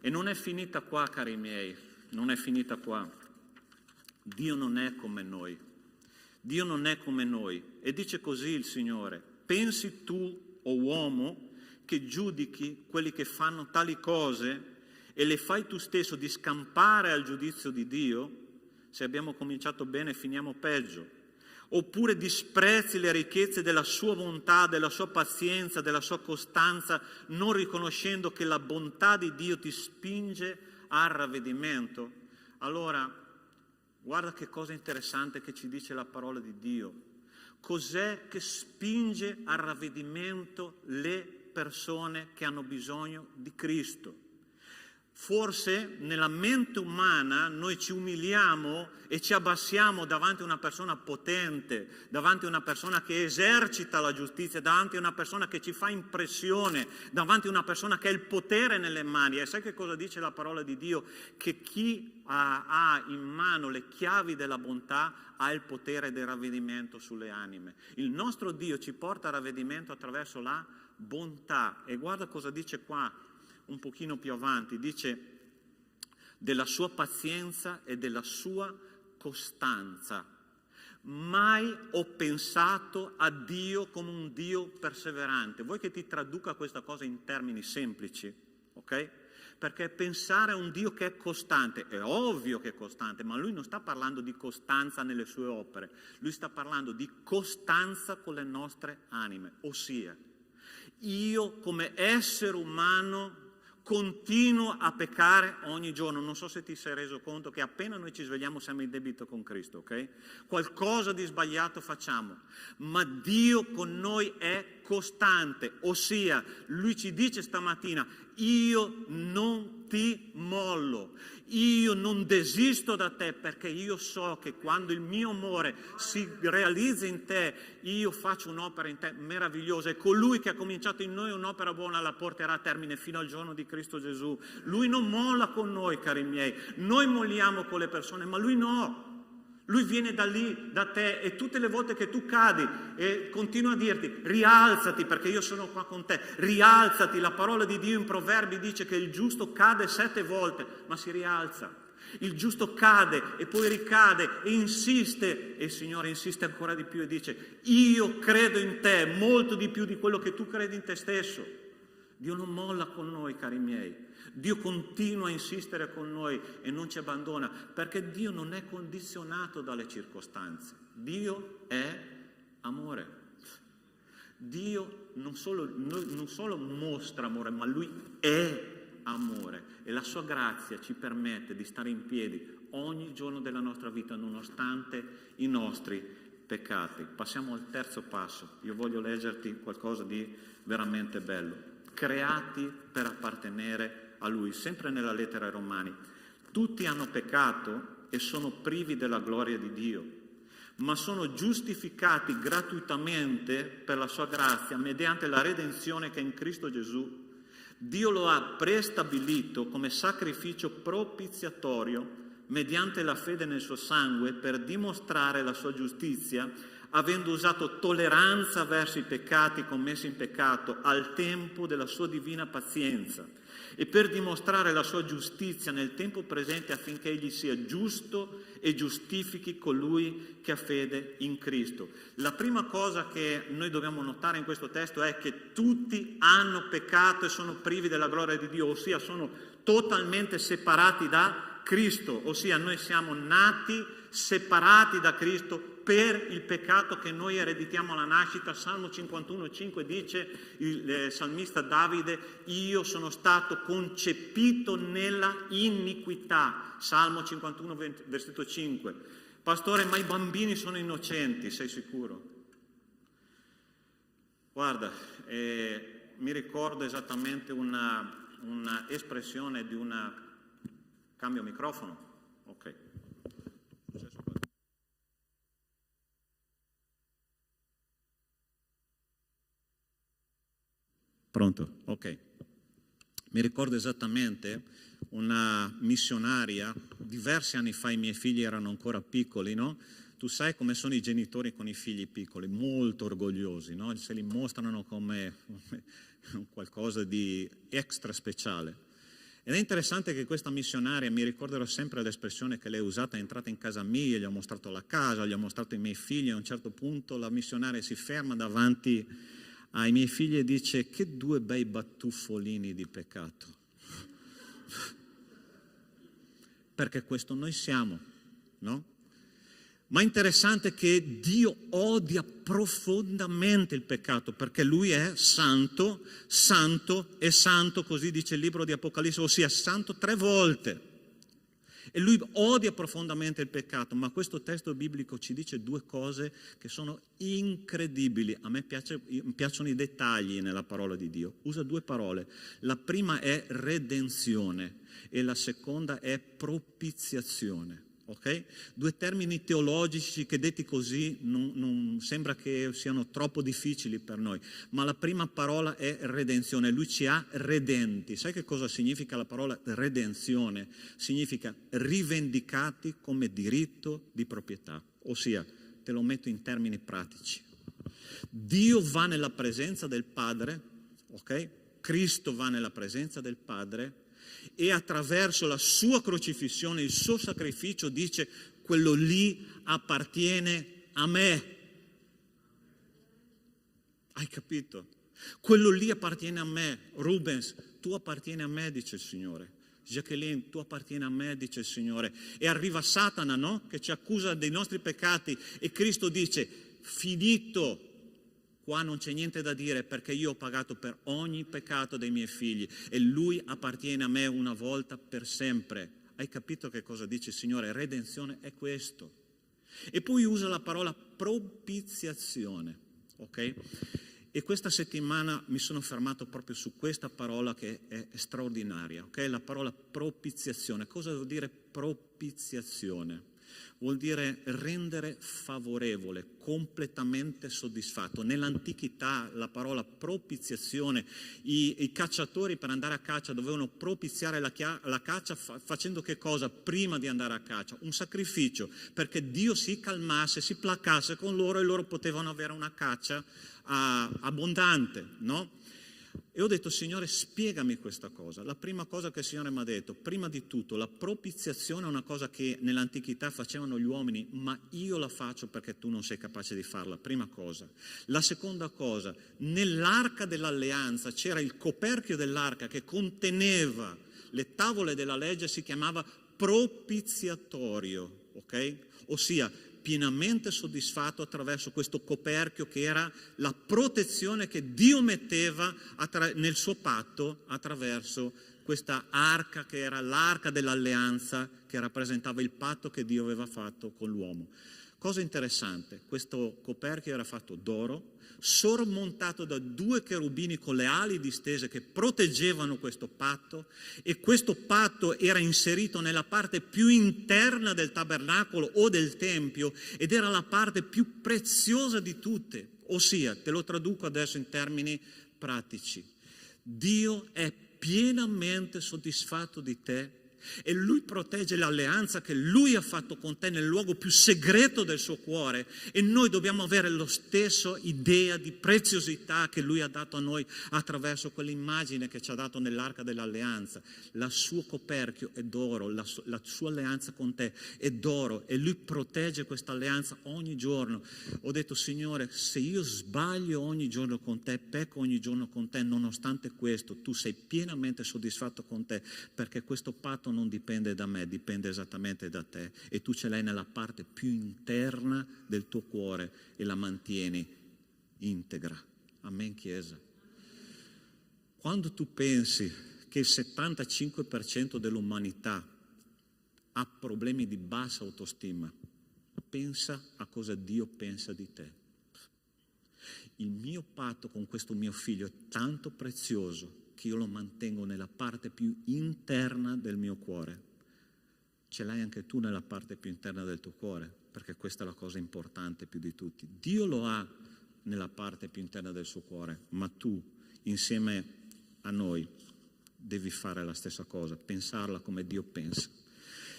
E non è finita qua, cari miei, non è finita qua. Dio non è come noi. Dio non è come noi. E dice così il Signore: pensi tu, o uomo, che giudichi quelli che fanno tali cose e le fai tu stesso di scampare al giudizio di Dio? Se abbiamo cominciato bene, finiamo peggio. Oppure disprezzi le ricchezze della sua bontà, della sua pazienza, della sua costanza, non riconoscendo che la bontà di Dio ti spinge al ravvedimento? Allora, guarda che cosa interessante che ci dice la parola di Dio. Cos'è che spinge al ravvedimento le persone che hanno bisogno di Cristo? Forse nella mente umana noi ci umiliamo e ci abbassiamo davanti a una persona potente, davanti a una persona che esercita la giustizia, davanti a una persona che ci fa impressione, davanti a una persona che ha il potere nelle mani. E sai che cosa dice la parola di Dio? Che chi ha in mano le chiavi della bontà ha il potere del ravvedimento sulle anime. Il nostro Dio ci porta al ravvedimento attraverso la bontà. E guarda cosa dice qua, un pochino più avanti, dice della sua pazienza e della sua costanza. Mai ho pensato a Dio come un Dio perseverante. Vuoi che ti traduca questa cosa in termini semplici? Ok? Perché pensare a un Dio che è costante, è ovvio che è costante, ma lui non sta parlando di costanza nelle sue opere, lui sta parlando di costanza con le nostre anime, ossia io come essere umano continuo a peccare ogni giorno. Non so se ti sei reso conto che appena noi ci svegliamo siamo in debito con Cristo, ok? Qualcosa di sbagliato facciamo, ma Dio con noi è costante, ossia lui ci dice stamattina: io non ti mollo, io non desisto da te, perché io so che quando il mio amore si realizza in te, io faccio un'opera in te meravigliosa, e colui che ha cominciato in noi un'opera buona la porterà a termine fino al giorno di Cristo Gesù. Lui non molla con noi, cari miei, noi molliamo con le persone, ma lui no. Lui viene da lì, da te, e tutte le volte che tu cadi e continua a dirti: rialzati perché io sono qua con te, rialzati. La parola di Dio in Proverbi dice che il giusto cade 7 volte ma si rialza. Il giusto cade e poi ricade e insiste, e il Signore insiste ancora di più e dice: io credo in te molto di più di quello che tu credi in te stesso. Dio non molla con noi, cari miei. Dio continua a insistere con noi e non ci abbandona, perché Dio non è condizionato dalle circostanze. Dio è amore. Dio non solo mostra amore, ma Lui è amore, e la sua grazia ci permette di stare in piedi ogni giorno della nostra vita nonostante i nostri peccati. Passiamo al terzo passo. Io voglio leggerti qualcosa di veramente bello. Creati per appartenere a Lui, sempre nella lettera ai Romani. Tutti hanno peccato e sono privi della gloria di Dio, ma sono giustificati gratuitamente per la sua grazia mediante la redenzione che è in Cristo Gesù. Dio lo ha prestabilito come sacrificio propiziatorio mediante la fede nel suo sangue per dimostrare la sua giustizia, avendo usato tolleranza verso i peccati commessi in peccato al tempo della sua divina pazienza, e per dimostrare la sua giustizia nel tempo presente, affinché egli sia giusto e giustifichi colui che ha fede in Cristo. La prima cosa che noi dobbiamo notare in questo testo è che tutti hanno peccato e sono privi della gloria di Dio, ossia sono totalmente separati da Cristo, ossia noi siamo nati separati da Cristo per il peccato che noi ereditiamo alla nascita. Salmo 51,5 dice il salmista Davide: io sono stato concepito nella iniquità. Salmo 51, versetto 5. Pastore, ma i bambini sono innocenti, sei sicuro? Guarda, mi ricordo esattamente una espressione di una... Cambio microfono? Ok. Pronto? Ok. Mi ricordo esattamente una missionaria, diversi anni fa, i miei figli erano ancora piccoli, no? Tu sai come sono i genitori con i figli piccoli, molto orgogliosi, no? Se li mostrano come qualcosa di extra speciale. Ed è interessante che questa missionaria, mi ricorderò sempre l'espressione che lei ha usata: è entrata in casa mia, gli ho mostrato la casa, gli ho mostrato i miei figli, e a un certo punto la missionaria si ferma davanti ai miei figli e dice: che 2 bei batuffolini di peccato. Perché questo noi siamo, no? Ma è interessante che Dio odia profondamente il peccato, perché Lui è santo, santo e santo, così dice il libro di Apocalisse, ossia santo 3 volte. E lui odia profondamente il peccato, ma questo testo biblico ci dice due cose che sono incredibili. A me piacciono i dettagli nella parola di Dio. Usa due parole. La prima è redenzione e la seconda è propiziazione. Okay? Due termini teologici che detti così non sembra che siano troppo difficili per noi, ma la prima parola è redenzione. Lui ci ha redenti. Sai che cosa significa la parola redenzione? Significa rivendicati come diritto di proprietà, ossia, te lo metto in termini pratici. Dio va nella presenza del Padre, ok? Cristo va nella presenza del Padre e attraverso la sua crocifissione, il suo sacrificio, dice: quello lì appartiene a me. Hai capito? Quello lì appartiene a me. Rubens, tu appartieni a me, dice il Signore. Jacqueline, tu appartieni a me, dice il Signore. E arriva Satana, no? Che ci accusa dei nostri peccati e Cristo dice: finito. Qua non c'è niente da dire, perché io ho pagato per ogni peccato dei miei figli e lui appartiene a me una volta per sempre. Hai capito che cosa dice il Signore? Redenzione è questo. E poi usa la parola propiziazione, ok? E questa settimana mi sono fermato proprio su questa parola che è straordinaria, ok? La parola propiziazione. Cosa vuol dire propiziazione? Vuol dire rendere favorevole, completamente soddisfatto. Nell'antichità la parola propiziazione, i cacciatori per andare a caccia dovevano propiziare la caccia facendo che cosa? Prima di andare a caccia? Un sacrificio, perché Dio si calmasse, si placasse con loro e loro potevano avere una caccia abbondante, no? E ho detto: Signore, spiegami questa cosa. La prima cosa che il Signore mi ha detto: prima di tutto, la propiziazione è una cosa che nell'antichità facevano gli uomini, ma io la faccio perché tu non sei capace di farla. Prima cosa. La seconda cosa, nell'arca dell'alleanza c'era il coperchio dell'arca che conteneva le tavole della legge, si chiamava propiziatorio, ok? Ossia, pienamente soddisfatto attraverso questo coperchio che era la protezione che Dio metteva nel suo patto attraverso questa arca che era l'arca dell'alleanza, che rappresentava il patto che Dio aveva fatto con l'uomo. Cosa interessante, questo coperchio era fatto d'oro, sormontato da 2 cherubini con le ali distese che proteggevano questo patto, e questo patto era inserito nella parte più interna del tabernacolo o del tempio ed era la parte più preziosa di tutte. Ossia, te lo traduco adesso in termini pratici: Dio è pienamente soddisfatto di te e Lui protegge l'alleanza che Lui ha fatto con te nel luogo più segreto del suo cuore, e noi dobbiamo avere lo stesso idea di preziosità che Lui ha dato a noi attraverso quell'immagine che ci ha dato nell'arca dell'alleanza. Il suo coperchio è d'oro, la sua alleanza con te è d'oro e Lui protegge questa alleanza ogni giorno. Ho detto: Signore, se io sbaglio ogni giorno con te, pecco ogni giorno con te, nonostante questo tu sei pienamente soddisfatto con te, perché questo patto non dipende da me, dipende esattamente da te, e tu ce l'hai nella parte più interna del tuo cuore e la mantieni integra. Amen, Chiesa. Quando tu pensi che il 75% dell'umanità ha problemi di bassa autostima, pensa a cosa Dio pensa di te. Il mio patto con questo mio figlio è tanto prezioso che io lo mantengo nella parte più interna del mio cuore. Ce l'hai anche tu nella parte più interna del tuo cuore, perché questa è la cosa importante più di tutti. Dio lo ha nella parte più interna del suo cuore, ma tu, insieme a noi, devi fare la stessa cosa, pensarla come Dio pensa.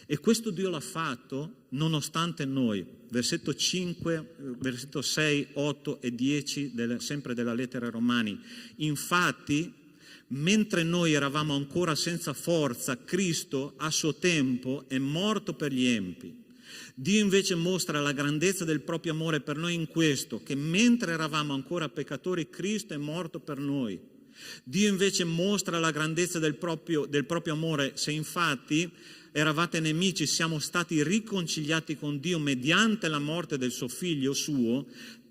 E questo Dio l'ha fatto nonostante noi. Versetto 5, versetto 6, 8 e 10, sempre della lettera ai Romani. Infatti, mentre noi eravamo ancora senza forza, Cristo a suo tempo è morto per gli empi. Dio invece mostra la grandezza del proprio amore per noi in questo, che mentre eravamo ancora peccatori, Cristo è morto per noi. Dio invece mostra la grandezza del proprio amore, se infatti eravate nemici, siamo stati riconciliati con Dio mediante la morte del suo figlio suo,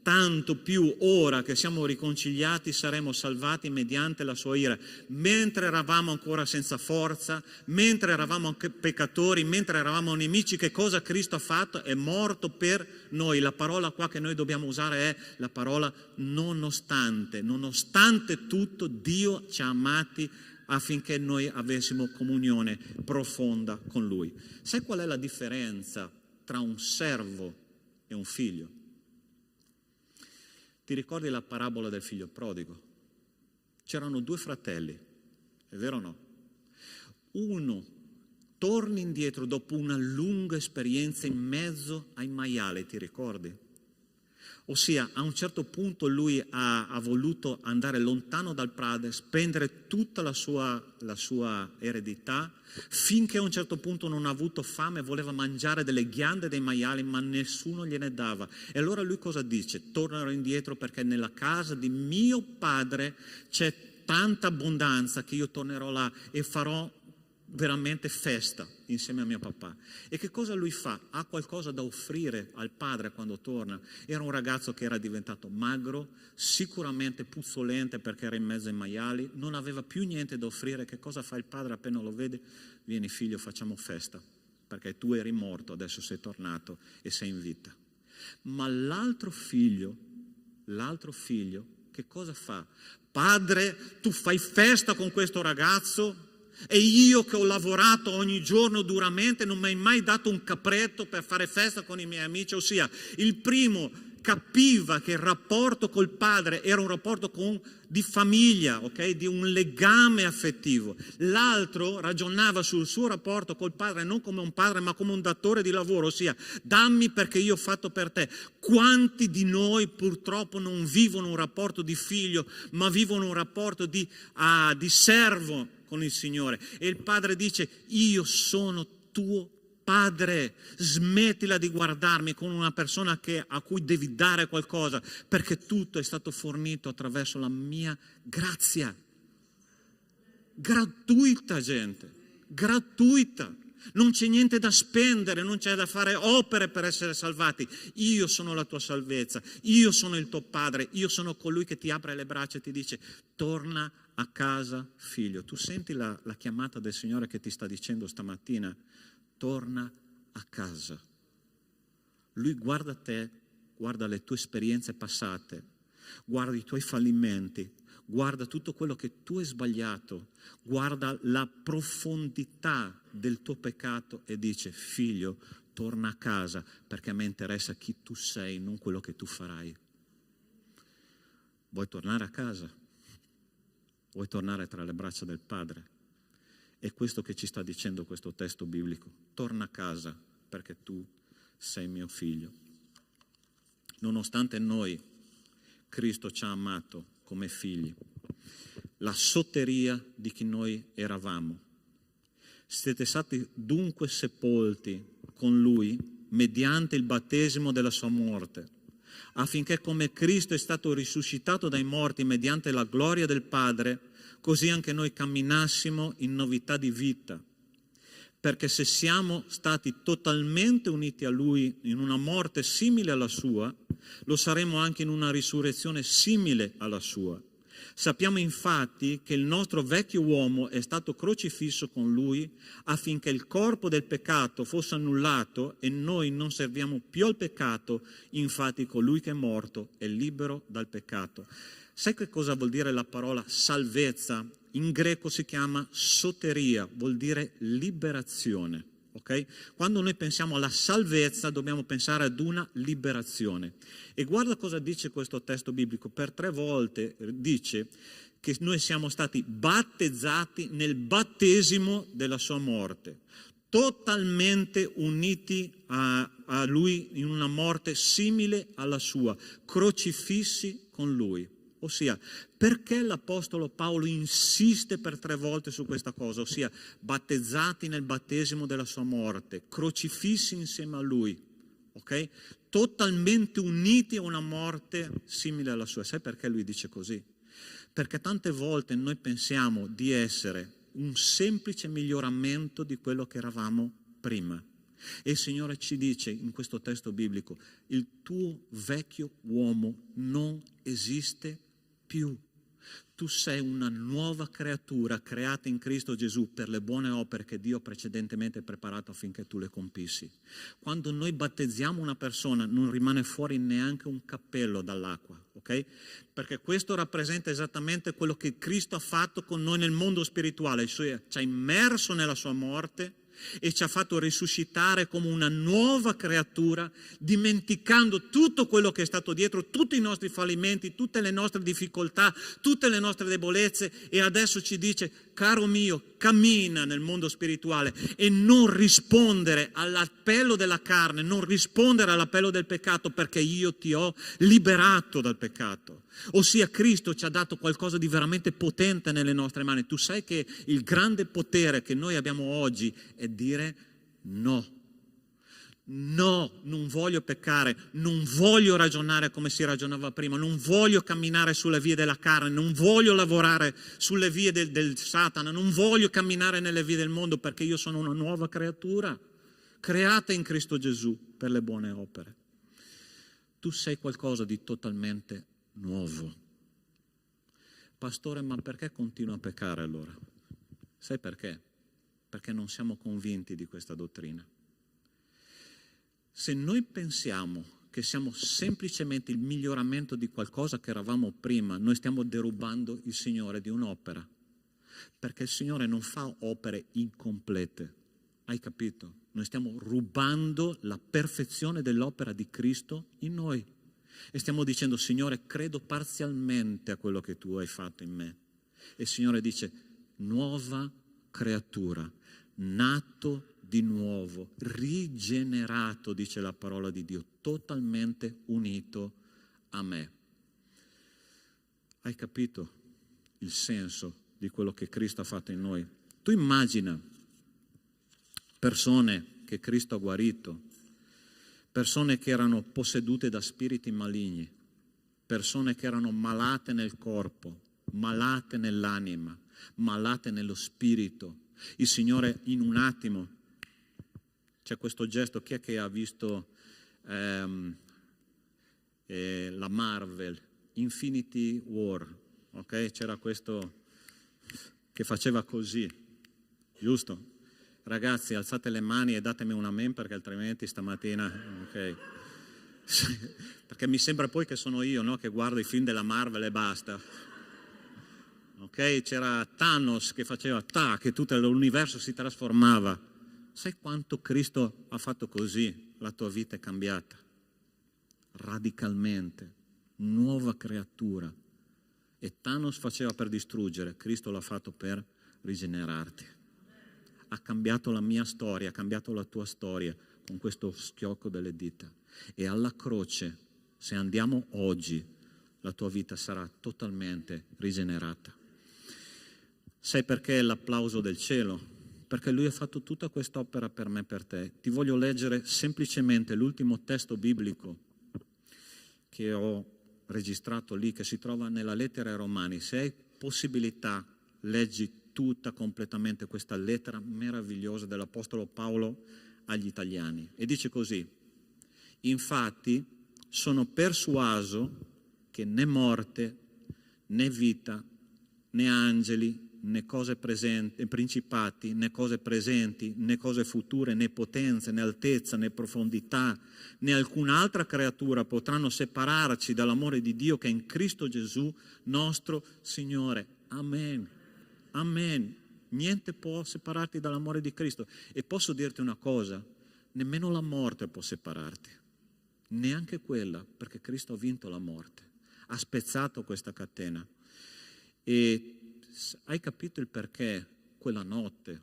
tanto più ora che siamo riconciliati saremo salvati mediante la sua ira. Mentre eravamo ancora senza forza, mentre eravamo peccatori, mentre eravamo nemici, che cosa Cristo ha fatto? È morto per noi. La parola qua che noi dobbiamo usare è la parola nonostante. Nonostante tutto, Dio ci ha amati affinché noi avessimo comunione profonda con Lui. Sai qual è la differenza tra un servo e un figlio? Ti ricordi la parabola del figlio prodigo? C'erano 2 fratelli, è vero o no? Uno torna indietro dopo una lunga esperienza in mezzo ai maiali, ti ricordi? Ossia, a un certo punto lui ha voluto andare lontano dal padre, spendere tutta la sua eredità, finché a un certo punto non ha avuto fame, voleva mangiare delle ghiande dei maiali, ma nessuno gliene dava. E allora lui cosa dice? Tornerò indietro perché nella casa di mio padre c'è tanta abbondanza che io tornerò là e farò veramente festa insieme a mio papà. E che cosa lui fa? Ha qualcosa da offrire al padre quando torna. Era un ragazzo che era diventato magro, sicuramente puzzolente perché era in mezzo ai maiali, non aveva più niente da offrire. Che cosa fa il padre appena lo vede? Vieni figlio, facciamo festa, perché tu eri morto, adesso sei tornato e sei in vita. Ma l'altro figlio, che cosa fa? Padre, tu fai festa con questo ragazzo? E io che ho lavorato ogni giorno duramente non mi hai mai dato un capretto per fare festa con i miei amici. Ossia, il primo capiva che il rapporto col padre era un rapporto di famiglia, ok? Di un legame affettivo. L'altro ragionava sul suo rapporto col padre non come un padre ma come un datore di lavoro, ossia dammi perché io ho fatto per te. Quanti di noi purtroppo non vivono un rapporto di figlio ma vivono un rapporto di servo con il Signore? E il padre dice: io sono tuo padre, smettila di guardarmi come una persona a cui devi dare qualcosa, perché tutto è stato fornito attraverso la mia grazia. Gratuita, gente, gratuita. Non c'è niente da spendere, non c'è da fare opere per essere salvati. Io sono la tua salvezza, io sono il tuo padre, io sono colui che ti apre le braccia e ti dice: torna a casa, figlio. Tu senti la chiamata del Signore che ti sta dicendo stamattina? Torna a casa. Lui guarda te, guarda le tue esperienze passate, guarda i tuoi fallimenti, guarda tutto quello che tu hai sbagliato, guarda la profondità del tuo peccato e dice: figlio, torna a casa, perché a me interessa chi tu sei, non quello che tu farai. Vuoi tornare a casa? Vuoi tornare tra le braccia del Padre? È questo che ci sta dicendo questo testo biblico. Torna a casa perché tu sei mio figlio. Nonostante noi, Cristo ci ha amato come figli. La sotteria di chi noi eravamo. Siete stati dunque sepolti con Lui mediante il battesimo della sua morte, affinché come Cristo è stato risuscitato dai morti mediante la gloria del Padre, così anche noi camminassimo in novità di vita. Perché se siamo stati totalmente uniti a Lui in una morte simile alla sua, lo saremo anche in una risurrezione simile alla sua. Sappiamo infatti che il nostro vecchio uomo è stato crocifisso con Lui affinché il corpo del peccato fosse annullato e noi non serviamo più al peccato, infatti colui che è morto è libero dal peccato. Sai che cosa vuol dire la parola salvezza? In greco si chiama soteria, vuol dire liberazione. Okay? Quando noi pensiamo alla salvezza dobbiamo pensare ad una liberazione. E guarda cosa dice questo testo biblico. Per 3 volte dice che noi siamo stati battezzati nel battesimo della sua morte, totalmente uniti a Lui in una morte simile alla sua, crocifissi con Lui. Ossia, perché l'Apostolo Paolo insiste per 3 volte su questa cosa? Ossia, battezzati nel battesimo della sua morte, crocifissi insieme a Lui, ok? Totalmente uniti a una morte simile alla sua. Sai perché lui dice così? Perché tante volte noi pensiamo di essere un semplice miglioramento di quello che eravamo prima. E il Signore ci dice in questo testo biblico: il tuo vecchio uomo non esiste più. Tu sei una nuova creatura creata in Cristo Gesù per le buone opere che Dio precedentemente ha preparato affinché tu le compissi. Quando noi battezziamo una persona non rimane fuori neanche un cappello dall'acqua, ok? Perché questo rappresenta esattamente quello che Cristo ha fatto con noi nel mondo spirituale, cioè ci ha immerso nella sua morte e ci ha fatto risuscitare come una nuova creatura, dimenticando tutto quello che è stato dietro, tutti i nostri fallimenti, tutte le nostre difficoltà, tutte le nostre debolezze, e adesso ci dice: caro mio, cammina nel mondo spirituale e non rispondere all'appello della carne, non rispondere all'appello del peccato, perché io ti ho liberato dal peccato. Ossia, Cristo ci ha dato qualcosa di veramente potente nelle nostre mani. Tu sai che il grande potere che noi abbiamo oggi è dire no. No, non voglio peccare, non voglio ragionare come si ragionava prima, non voglio camminare sulle vie della carne, non voglio lavorare sulle vie del Satana, non voglio camminare nelle vie del mondo, perché io sono una nuova creatura, creata in Cristo Gesù per le buone opere. Tu sei qualcosa di totalmente nuovo. Pastore, ma perché continuo a peccare allora? Sai perché? Perché non siamo convinti di questa dottrina. Se noi pensiamo che siamo semplicemente il miglioramento di qualcosa che eravamo prima, noi stiamo derubando il Signore di un'opera, perché il Signore non fa opere incomplete. Hai capito? Noi stiamo rubando la perfezione dell'opera di Cristo in noi e stiamo dicendo: Signore, credo parzialmente a quello che tu hai fatto in me. E il Signore dice: nuova creatura, nato di nuovo, rigenerato, dice la parola di Dio, totalmente unito a me. Hai capito il senso di quello che Cristo ha fatto in noi? Tu immagina persone che Cristo ha guarito, persone che erano possedute da spiriti maligni, persone che erano malate nel corpo, malate nell'anima, malate nello spirito. Il Signore in un attimo, c'è questo gesto, chi è che ha visto la Marvel, Infinity War, ok? C'era questo che faceva così, giusto? Ragazzi, alzate le mani e datemi un amen, perché altrimenti stamattina, ok? Perché mi sembra poi che sono io, no? Che guardo i film della Marvel e basta. Ok? C'era Thanos che faceva che tutto l'universo si trasformava. Sai quanto Cristo ha fatto così? La tua vita è cambiata radicalmente, nuova creatura. E Thanos faceva per distruggere, Cristo l'ha fatto per rigenerarti. Ha cambiato la mia storia, ha cambiato la tua storia con questo schiocco delle dita. E alla croce, se andiamo oggi, la tua vita sarà totalmente rigenerata. Sai perché l'applauso del cielo? Perché Lui ha fatto tutta quest'opera per me e per te. Ti voglio leggere semplicemente l'ultimo testo biblico che ho registrato lì, che si trova nella lettera ai Romani. Se hai possibilità, leggi tutta completamente questa lettera meravigliosa dell'Apostolo Paolo agli Italiani. E dice così: infatti sono persuaso che né morte, né vita, né angeli, né cose presenti, principati, né cose presenti, né cose future, né potenze, né altezza, né profondità, né alcun'altra creatura potranno separarci dall'amore di Dio che è in Cristo Gesù nostro Signore. Amen. Amen. Niente può separarti dall'amore di Cristo. E posso dirti una cosa: nemmeno la morte può separarti. Neanche quella, perché Cristo ha vinto la morte. Ha spezzato questa catena. E hai capito il perché quella notte,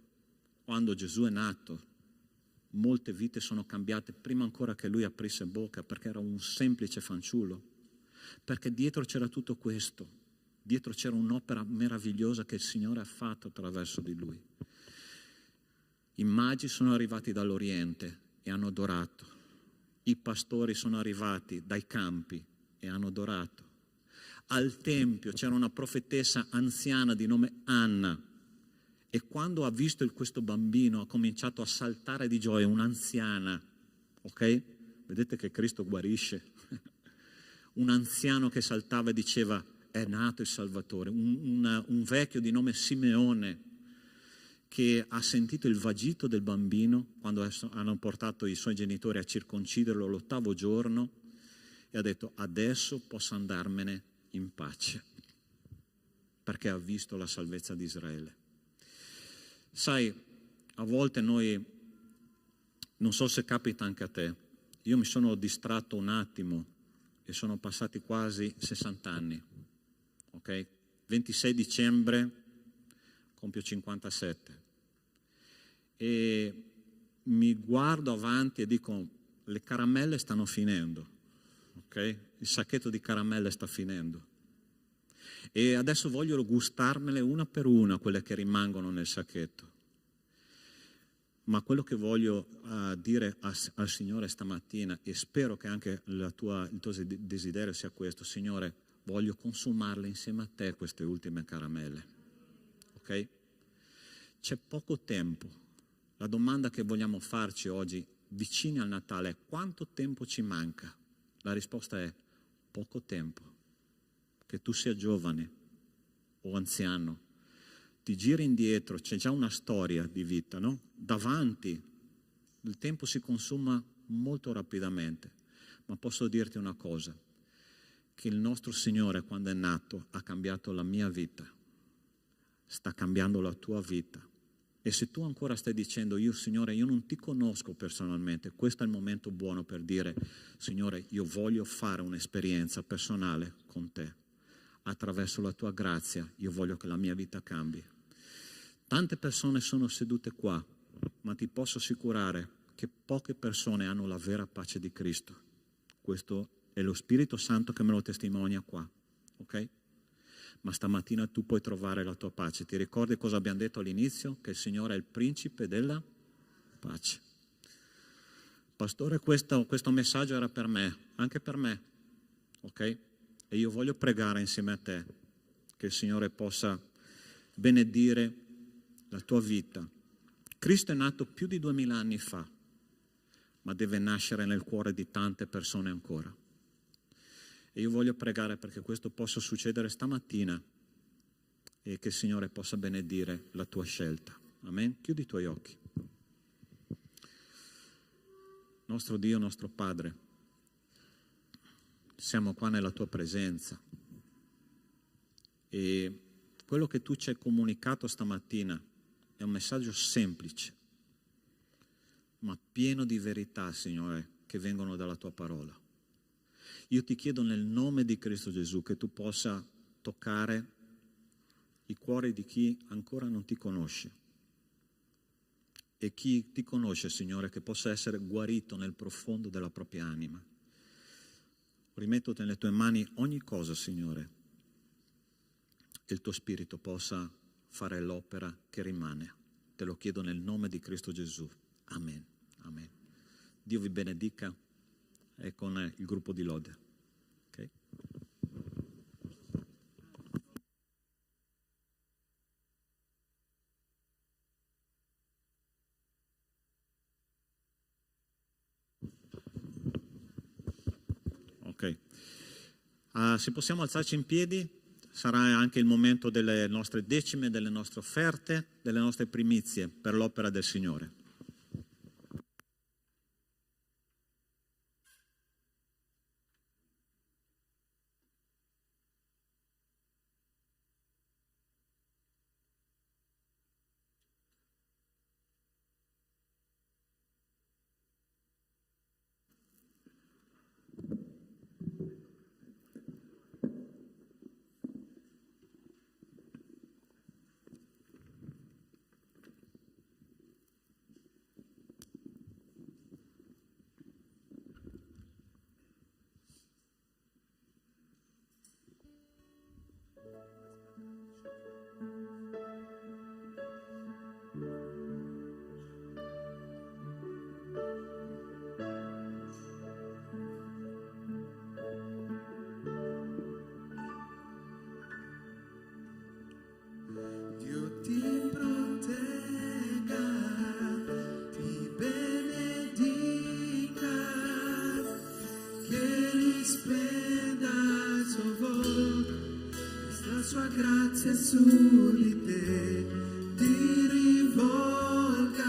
quando Gesù è nato, molte vite sono cambiate prima ancora che Lui aprisse bocca, perché era un semplice fanciullo? Perché dietro c'era tutto questo, dietro c'era un'opera meravigliosa che il Signore ha fatto attraverso di Lui. I magi sono arrivati dall'Oriente e hanno adorato, i pastori sono arrivati dai campi e hanno adorato. Al Tempio c'era una profetessa anziana di nome Anna E quando ha visto questo bambino ha cominciato a saltare di gioia, un'anziana, ok? Vedete che Cristo guarisce. Un anziano che saltava e diceva: è nato il Salvatore. Un vecchio di nome Simeone che ha sentito il vagito del bambino quando hanno portato i suoi genitori a circonciderlo l'8° giorno e ha detto: adesso posso andarmene in pace, perché ha visto la salvezza di Israele. Sai, a volte noi, non so se capita anche a te, io mi sono distratto un attimo e sono passati quasi 60 anni, ok? 26 dicembre compio 57 e mi guardo avanti e dico: le caramelle stanno finendo, ok? Il sacchetto di caramelle sta finendo. E adesso voglio gustarmele una per una, quelle che rimangono nel sacchetto. Ma quello che voglio dire al Signore stamattina, e spero che anche il tuo desiderio sia questo: Signore, voglio consumarle insieme a te queste ultime caramelle. Ok? C'è poco tempo. La domanda che vogliamo farci oggi, vicini al Natale, è: quanto tempo ci manca? La risposta è: poco tempo. Che tu sia giovane o anziano, ti giri indietro, c'è già una storia di vita, no? Davanti, il tempo si consuma molto rapidamente, ma posso dirti una cosa, che il nostro Signore, quando è nato, ha cambiato la mia vita, sta cambiando la tua vita. E se tu ancora stai dicendo: Signore, io non ti conosco personalmente, questo è il momento buono per dire: Signore, io voglio fare un'esperienza personale con te. Attraverso la tua grazia io voglio che la mia vita cambi. Tante persone sono sedute qua, ma ti posso assicurare che poche persone hanno la vera pace di Cristo. Questo è lo Spirito Santo che me lo testimonia qua, ok? Ma stamattina tu puoi trovare la tua pace. Ti ricordi cosa abbiamo detto all'inizio? Che il Signore è il principe della pace. Pastore, questo messaggio era per me, anche per me, ok? E io voglio pregare insieme a te che il Signore possa benedire la tua vita. Cristo è nato più di 2000 anni fa, ma deve nascere nel cuore di tante persone ancora. E io voglio pregare perché questo possa succedere stamattina e che il Signore possa benedire la tua scelta. Amen? Chiudi i tuoi occhi. Nostro Dio, nostro Padre, siamo qua nella tua presenza e quello che tu ci hai comunicato stamattina è un messaggio semplice, ma pieno di verità, Signore, che vengono dalla tua parola. Io ti chiedo nel nome di Cristo Gesù che tu possa toccare i cuori di chi ancora non ti conosce e chi ti conosce, Signore, che possa essere guarito nel profondo della propria anima. Rimetto nelle tue mani ogni cosa, Signore, e il tuo Spirito possa fare l'opera che rimane. Te lo chiedo nel nome di Cristo Gesù. Amen. Amen. Dio vi benedica e con il gruppo di lode. Okay? Ok. Se possiamo alzarci in piedi, sarà anche il momento delle nostre decime, delle nostre offerte, delle nostre primizie per l'opera del Signore.
grazia su di te ti rivolga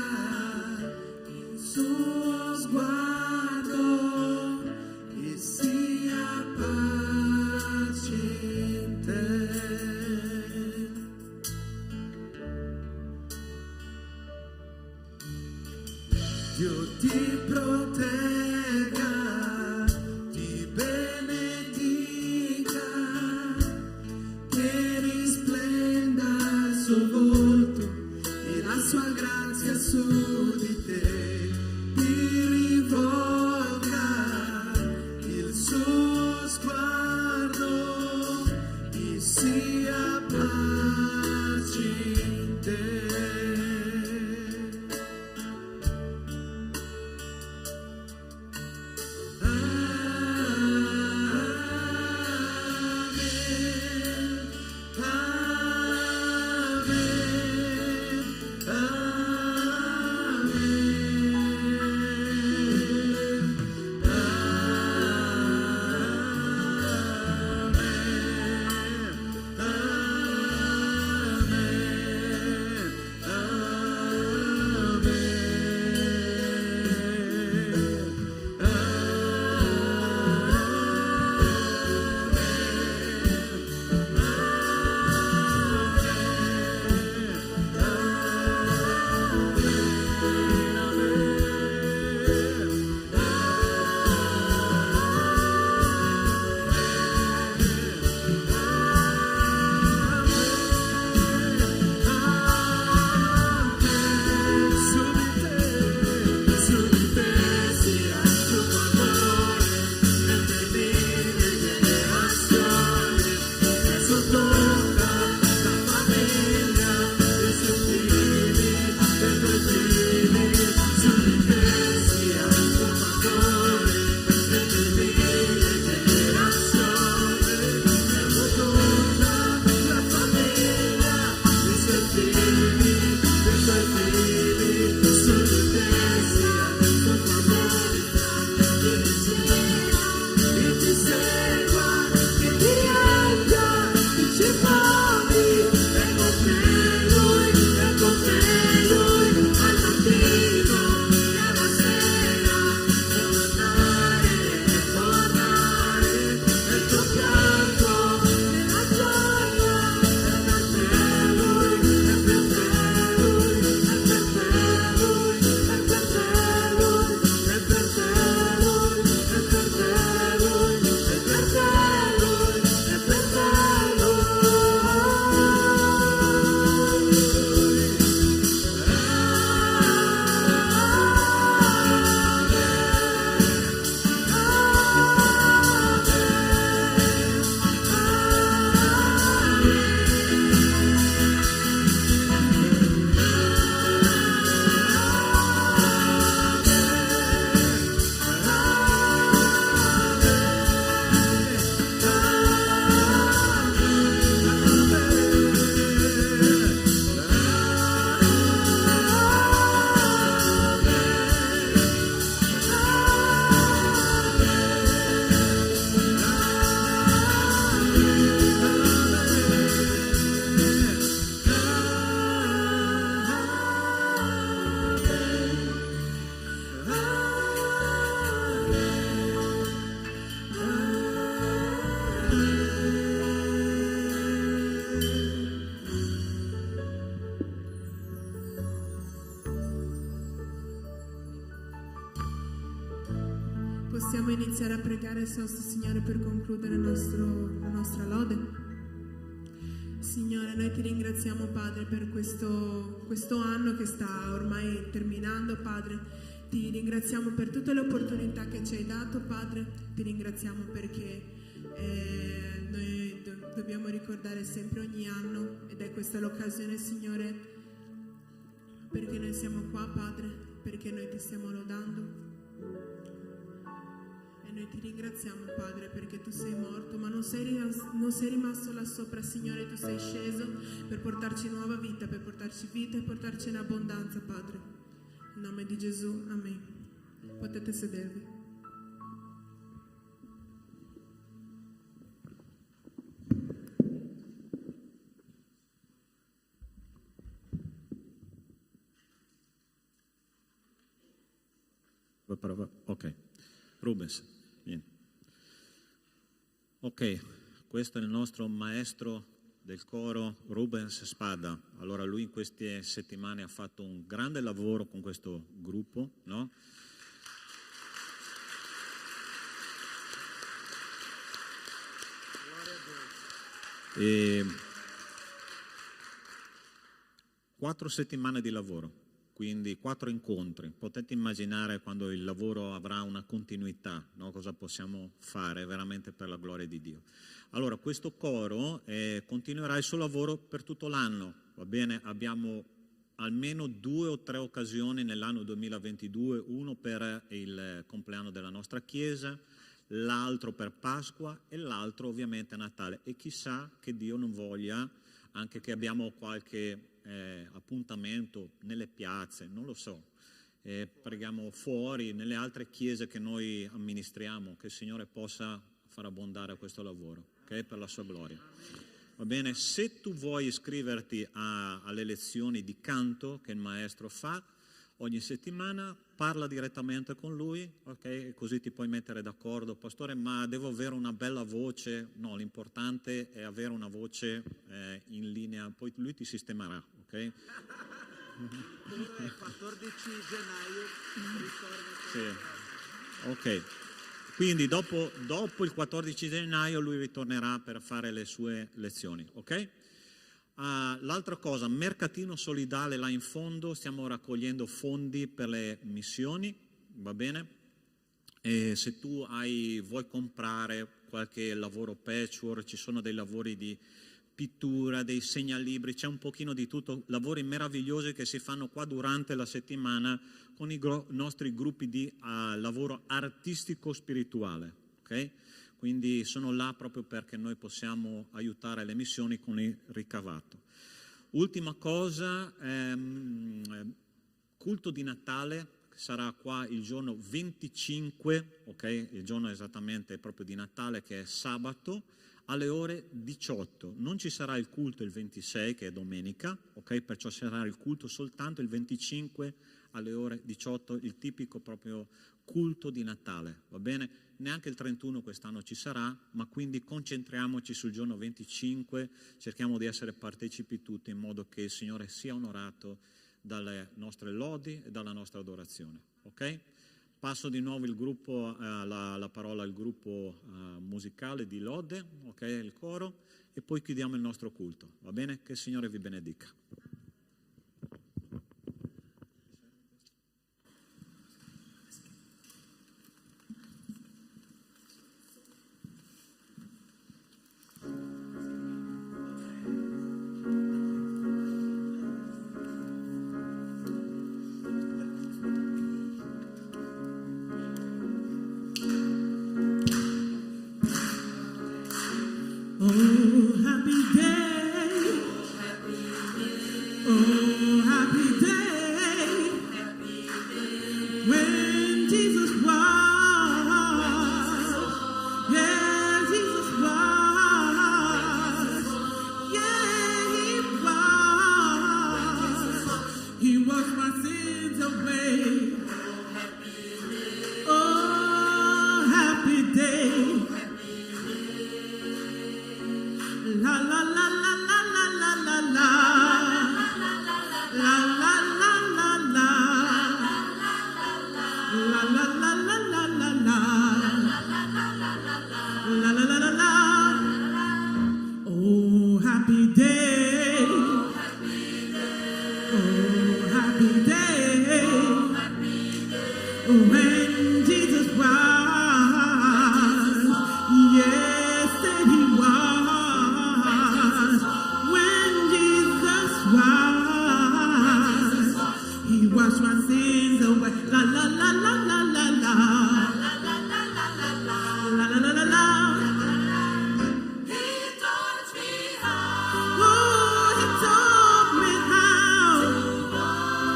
il suo sguardo e sia pace in te. Dio ti protegga, ti benedica, che risplenda il suo volto e la sua grazia su di te ti rivolga il suo sguardo e sia pace in te.
Possiamo iniziare a pregare il nostro Signore per concludere la nostra lode. Signore, noi ti ringraziamo, Padre, per questo anno che sta ormai terminando, Padre. Ti ringraziamo per tutte le opportunità che ci hai dato, Padre. Ti ringraziamo perché noi dobbiamo ricordare sempre ogni anno, ed è questa l'occasione, Signore, perché noi siamo qua, Padre, perché noi ti stiamo lodando. Noi ti ringraziamo, Padre, perché tu sei morto, ma non sei rimasto là sopra, Signore. Tu sei sceso per portarci nuova vita, per portarci vita e portarci in abbondanza, Padre. In nome di Gesù, amen. Potete sedervi.
Ok, Rubens, vieni. Ok, questo è il nostro maestro del coro, Rubens Spada. Allora lui in queste settimane ha fatto un grande lavoro con questo gruppo, no? E 4 settimane di lavoro, quindi 4 incontri. Potete immaginare quando il lavoro avrà una continuità, no? Cosa possiamo fare veramente per la gloria di Dio. Allora, questo coro continuerà il suo lavoro per tutto l'anno, va bene? Abbiamo almeno 2 o 3 occasioni nell'anno 2022, uno per il compleanno della nostra chiesa, l'altro per Pasqua e l'altro ovviamente a Natale. E chissà che Dio non voglia anche che abbiamo qualche appuntamento nelle piazze, non lo so, preghiamo fuori, nelle altre chiese che noi amministriamo, che il Signore possa far abbondare questo lavoro, ok? Per la sua gloria. Va bene? Se tu vuoi iscriverti alle lezioni di canto che il maestro fa ogni settimana, parla direttamente con lui, ok? Così ti puoi mettere d'accordo. Pastore, ma devo avere una bella voce? No, l'importante è avere una voce in linea, poi lui ti sistemerà, ok?
Comunque il 14 gennaio ritorna.
Sì, ok. Quindi dopo il 14 gennaio lui ritornerà per fare le sue lezioni, ok? L'altra cosa, mercatino solidale là in fondo, stiamo raccogliendo fondi per le missioni, va bene? E se tu vuoi comprare qualche lavoro patchwork, ci sono dei lavori di pittura, dei segnalibri, c'è un pochino di tutto, lavori meravigliosi che si fanno qua durante la settimana con i nostri gruppi di lavoro artistico spirituale, ok? Quindi sono là proprio perché noi possiamo aiutare le missioni con il ricavato. Ultima cosa, culto di Natale sarà qua il giorno 25, ok? Il giorno esattamente proprio di Natale, che è sabato, alle ore 18. Non ci sarà il culto il 26, che è domenica, ok? Perciò sarà il culto soltanto il 25 alle ore 18, il tipico proprio culto di Natale, va bene? Neanche il 31 quest'anno ci sarà, ma quindi concentriamoci sul giorno 25, cerchiamo di essere partecipi tutti in modo che il Signore sia onorato dalle nostre lodi e dalla nostra adorazione, ok? Passo di nuovo il gruppo, la parola al gruppo musicale di lode, ok? Il coro, e poi chiudiamo il nostro culto, va bene? Che il Signore vi benedica.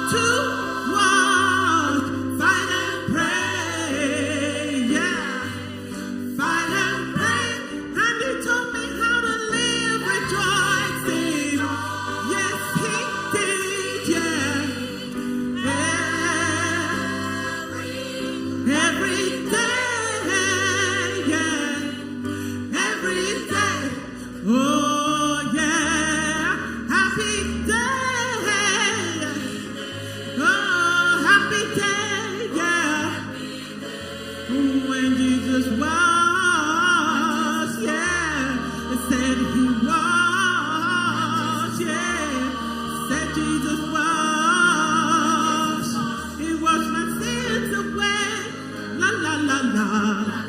To walk, fight and pray, yeah.
la.